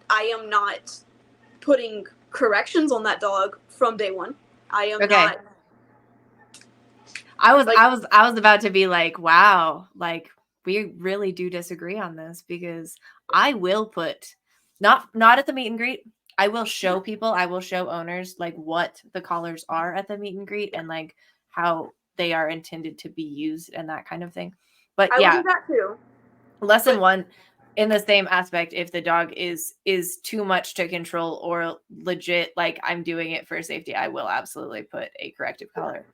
I am not putting corrections on that dog from day one. I am not. I was about to be like, wow, like, we really do disagree on this, because I will put not at the meet and greet. I will show people, I will show owners, like, what the collars are at the meet and greet and, like, how they are intended to be used and that kind of thing. But I will do that too. Lesson one, in the same aspect, if the dog is too much to control or legit, like, I'm doing it for safety, I will absolutely put a corrective collar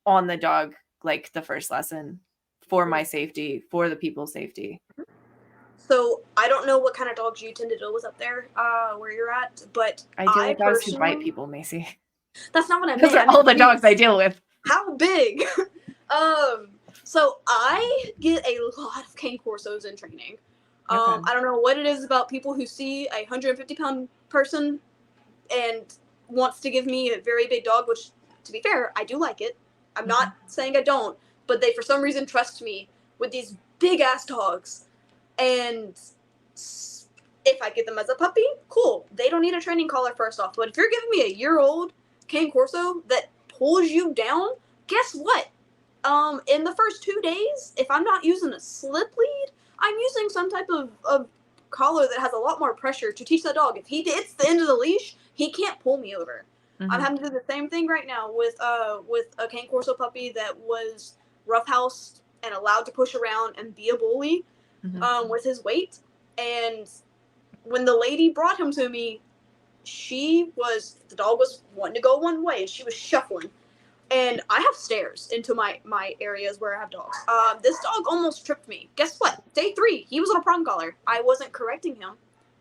on the dog, like, the first lesson, for my safety, for the people's safety. So I don't know what kind of dogs you tend to deal with up there, where you're at, but I deal with dogs who bite people, Macy. That's not what I meant. Those are all the dogs I deal with. How big? So I get a lot of cane corsos in training. I don't know what it is about people who see a 150-pound person and wants to give me a very big dog, which, to be fair, I do like it. I'm not saying I don't, but they for some reason trust me with these big ass dogs. And if I get them as a puppy, cool. They don't need a training collar first off. But if you're giving me a year-old cane corso that pulls you down, guess what? In the first 2 days, if I'm not using a slip lead, I'm using some type of collar that has a lot more pressure to teach that dog. If he hits the end of the leash, he can't pull me over. I'm having to do the same thing right now with a cane corso puppy that was roughhoused and allowed to push around and be a bully with his weight. And when the lady brought him to me, the dog was wanting to go one way and she was shuffling. And I have stairs into my areas where I have dogs. This dog almost tripped me. Guess what? Day 3, he was on a prong collar. I wasn't correcting him.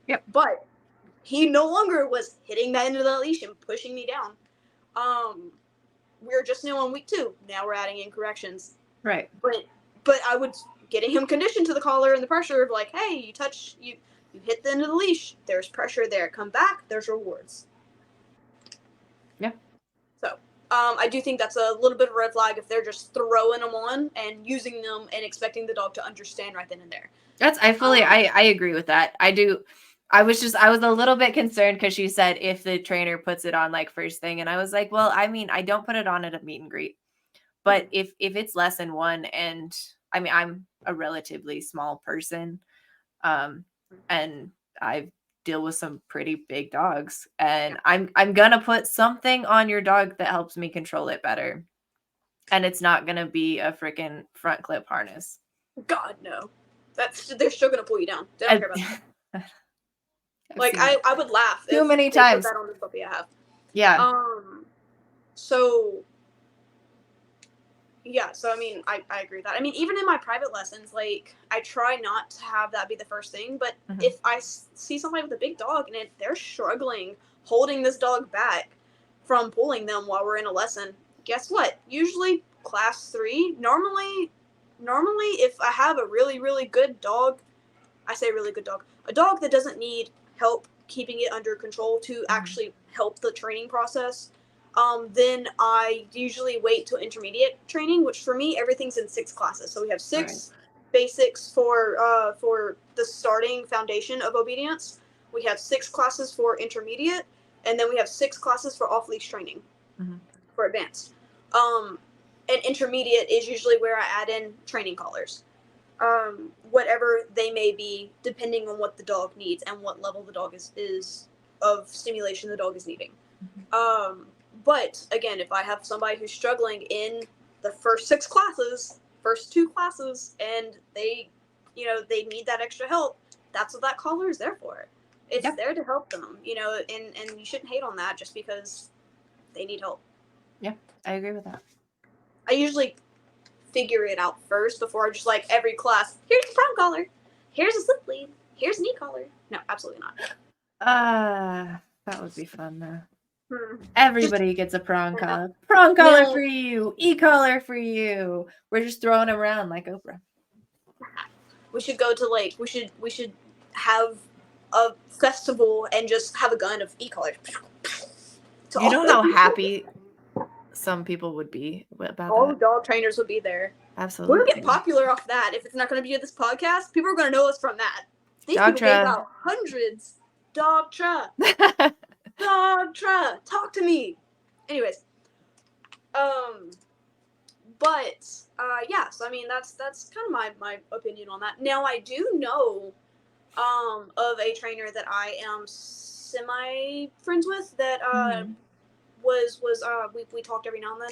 Yep. But he no longer was hitting that end of the leash and pushing me down. We're just now on week 2. Now we're adding in corrections. Right. But I was getting him conditioned to the collar and the pressure of like, hey, you hit the end of the leash. There's pressure there. Come back. There's rewards. Yeah. So, I do think that's a little bit of a red flag if they're just throwing them on and using them and expecting the dog to understand right then and there. I agree with that. I do. I was a little bit concerned because she said if the trainer puts it on like first thing, and I was like, well, I mean, I don't put it on at a meet and greet, but if it's lesson 1, and I mean, I'm a relatively small person, and I deal with some pretty big dogs, and I'm gonna put something on your dog that helps me control it better, and it's not gonna be a freaking front clip harness. God no, they're still gonna pull you down. They don't care about that. Like I would laugh too many times. Put that on the puppy I have. Yeah. So yeah, so I mean, I agree with that. I mean, even in my private lessons, like, I try not to have that be the first thing, but if I see somebody with a big dog and they're struggling holding this dog back from pulling them while we're in a lesson, guess what? Usually class 3, normally if I have a really, really good dog, I say really good dog, a dog that doesn't need help keeping it under control to actually help the training process, then I usually wait till intermediate training, which for me, everything's in 6 classes. So we have 6 basics for the starting foundation of obedience. We have 6 classes for intermediate, and then we have 6 classes for off-leash training for advanced. And intermediate is usually where I add in training collars, whatever they may be, depending on what the dog needs and what level the dog is of stimulation the dog is needing. But again, if I have somebody who's struggling in the first 6 classes, first 2 classes, and they need that extra help, that's what that collar is there for. It's there to help them, and you shouldn't hate on that just because they need help. Yeah, I agree with that. I usually figure it out first before I just like every class, here's a prong collar, here's a slip lead, here's an e-collar. No, absolutely not. That would be fun though. Everybody gets a prong collar. Prong collar for you. E-collar for you. We're just throwing them around like Oprah. We should go to we should have a festival and just have a gun of e-collars. You know how happy some people would be about all that? The dog trainers would be there. Absolutely. We're gonna get popular off that. If it's not gonna be at this podcast, people are gonna know us from that. These Dog people gave out hundreds. Dogtra. Dogtra. Talk to me. Anyways. But yeah, so I mean that's kind of my opinion on that. Now I do know of a trainer that I am semi friends with that we talked every now and then,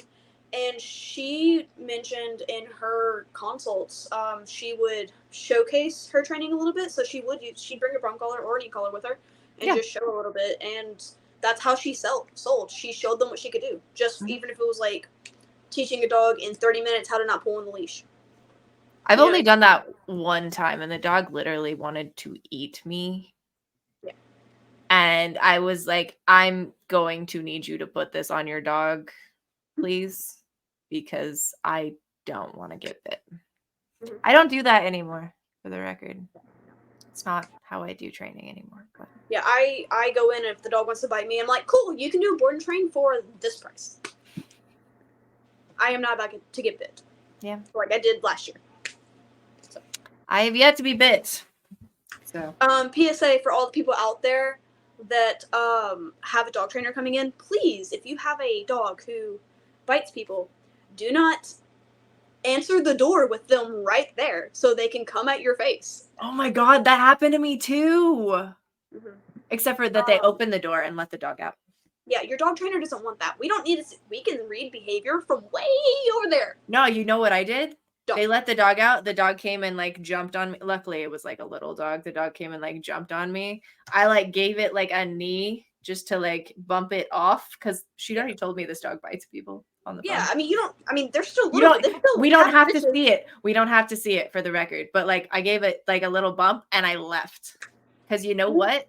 and she mentioned in her consults she would showcase her training a little bit. So she'd bring a prong collar or an e-collar with her and just show a little bit, and that's how she sold. She showed them what she could do, just even if it was like teaching a dog in 30 minutes how to not pull on the leash. I've only done that one time, and the dog literally wanted to eat me. Yeah. And I was like, I'm going to need you to put this on your dog, please, because I don't want to get bit. Mm-hmm. I don't do that anymore, for the record. It's not how I do training anymore. But. Yeah, I go in, and if the dog wants to bite me, I'm like, cool, you can do a board and train for this price. I am not about to get bit. Yeah. Like I did last year. So. I have yet to be bit. So. PSA for all the people out there that have a dog trainer coming in, please, if you have a dog who bites people, do not answer the door with them right there so they can come at your face. Oh my god, that happened to me too. Mm-hmm. Except for that they open the door and let the dog out. Yeah, your dog trainer doesn't want that. We don't need to. We can read behavior from way over there. No, you know what I did? They let the dog out. The dog came and like jumped on me. Luckily, it was like a little dog. The dog came and like jumped on me. I like gave it like a knee just to like bump it off because she already told me this dog bites people on the phone. Yeah, I mean, you don't. I mean, they're still little. We don't have to see it. We don't have to see it for the record. But like, I gave it like a little bump and I left because you know what?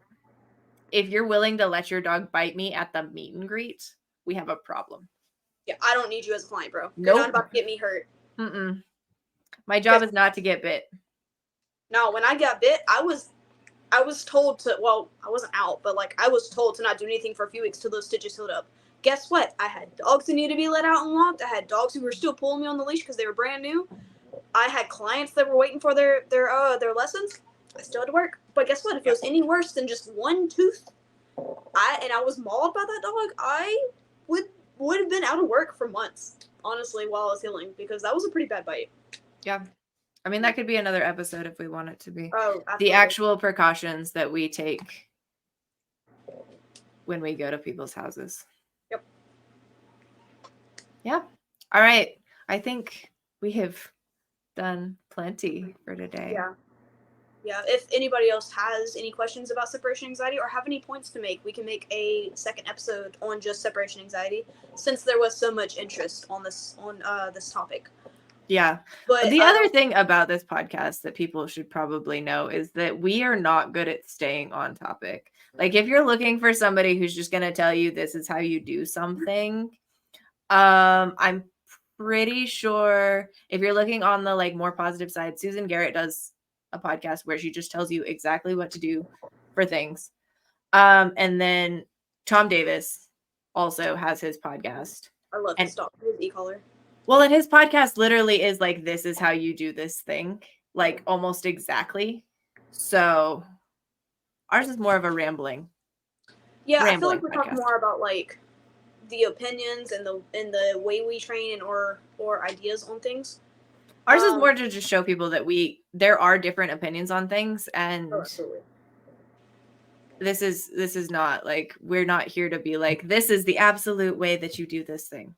If you're willing to let your dog bite me at the meet and greet, we have a problem. Yeah, I don't need you as a client, bro. Nope. You're not about to get me hurt. Mm-mm. My job is not to get bit. No, when I got bit, I was told to, well, I wasn't out, but like I was told to not do anything for a few weeks till those stitches healed up. Guess what? I had dogs that needed to be let out and walked. I had dogs who were still pulling me on the leash because they were brand new. I had clients that were waiting for their lessons. I still had to work. But guess what? If it was any worse than just one tooth, I was mauled by that dog, I would have been out of work for months, honestly, while I was healing, because that was a pretty bad bite. Yeah. I mean, that could be another episode if we want it to be. Oh, absolutely. The actual precautions that we take when we go to people's houses. Yep. Yeah. All right. I think we have done plenty for today. Yeah. Yeah. If anybody else has any questions about separation anxiety or have any points to make, we can make a second episode on just separation anxiety, since there was so much interest on this topic. Yeah. But the other thing about this podcast that people should probably know is that we are not good at staying on topic. Like if you're looking for somebody who's just going to tell you this is how you do something, I'm pretty sure if you're looking on the like more positive side, Susan Garrett does a podcast where she just tells you exactly what to do for things. And then Tom Davis also has his podcast. I love his e-collar. Well, and his podcast literally is like, this is how you do this thing, like almost exactly. So ours is more of a rambling. Yeah, I feel like we talk more about like the opinions and the way we train and or ideas on things. Ours is more to just show people that there are different opinions on things, and this is not like, we're not here to be like, this is the absolute way that you do this thing.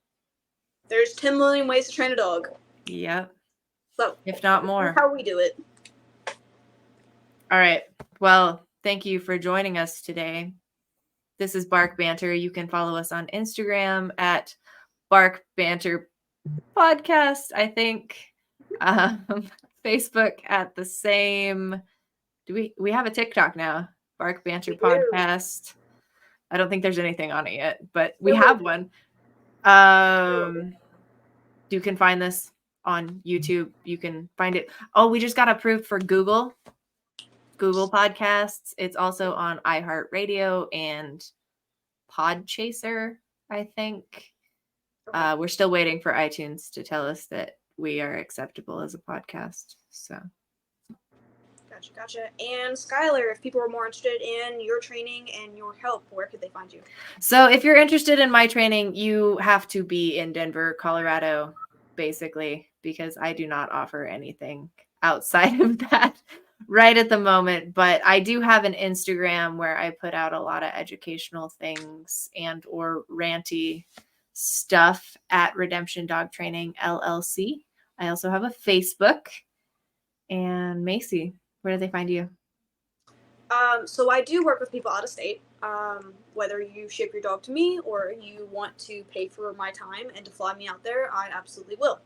There's 10 million ways to train a dog. Yep. So, if not more. That's how we do it. All right. Well, thank you for joining us today. This is Bark Banter. You can follow us on Instagram at Bark Banter Podcast, I think. Facebook at the same. Do we have a TikTok now? Bark Banter Podcast. I don't think there's anything on it yet, but we have one. You can find this on YouTube. You can find it. Oh, we just got approved for Google Podcasts. It's also on iHeartRadio and Podchaser, I think. We're still waiting for iTunes to tell us that we are acceptable as a podcast. So. Gotcha. And Skyler, if people are more interested in your training and your help, where could they find you? So if you're interested in my training, you have to be in Denver, Colorado, basically, because I do not offer anything outside of that right at the moment. But I do have an Instagram where I put out a lot of educational things and or ranty stuff at Redemption Dog Training LLC. I also have a Facebook. And Macey, where do they find you? So I do work with people out of state. Whether you ship your dog to me or you want to pay for my time and to fly me out there, I absolutely will.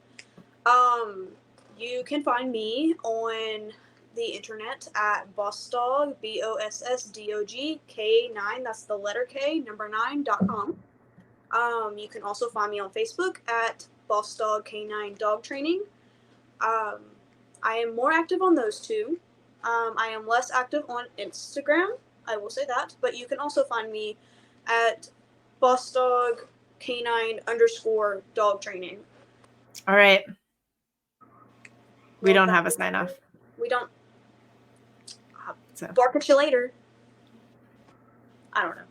You can find me on the internet at BossDog, BossDog K9, that's the letter K, number 9.com. You can also find me on Facebook at BossDog K9 Dog Training. I am more active on those two. I am less active on Instagram, I will say that, but you can also find me at BossDog K9 _ dog training. All right. We don't have a sign off. We don't. So. Bark at you later. I don't know.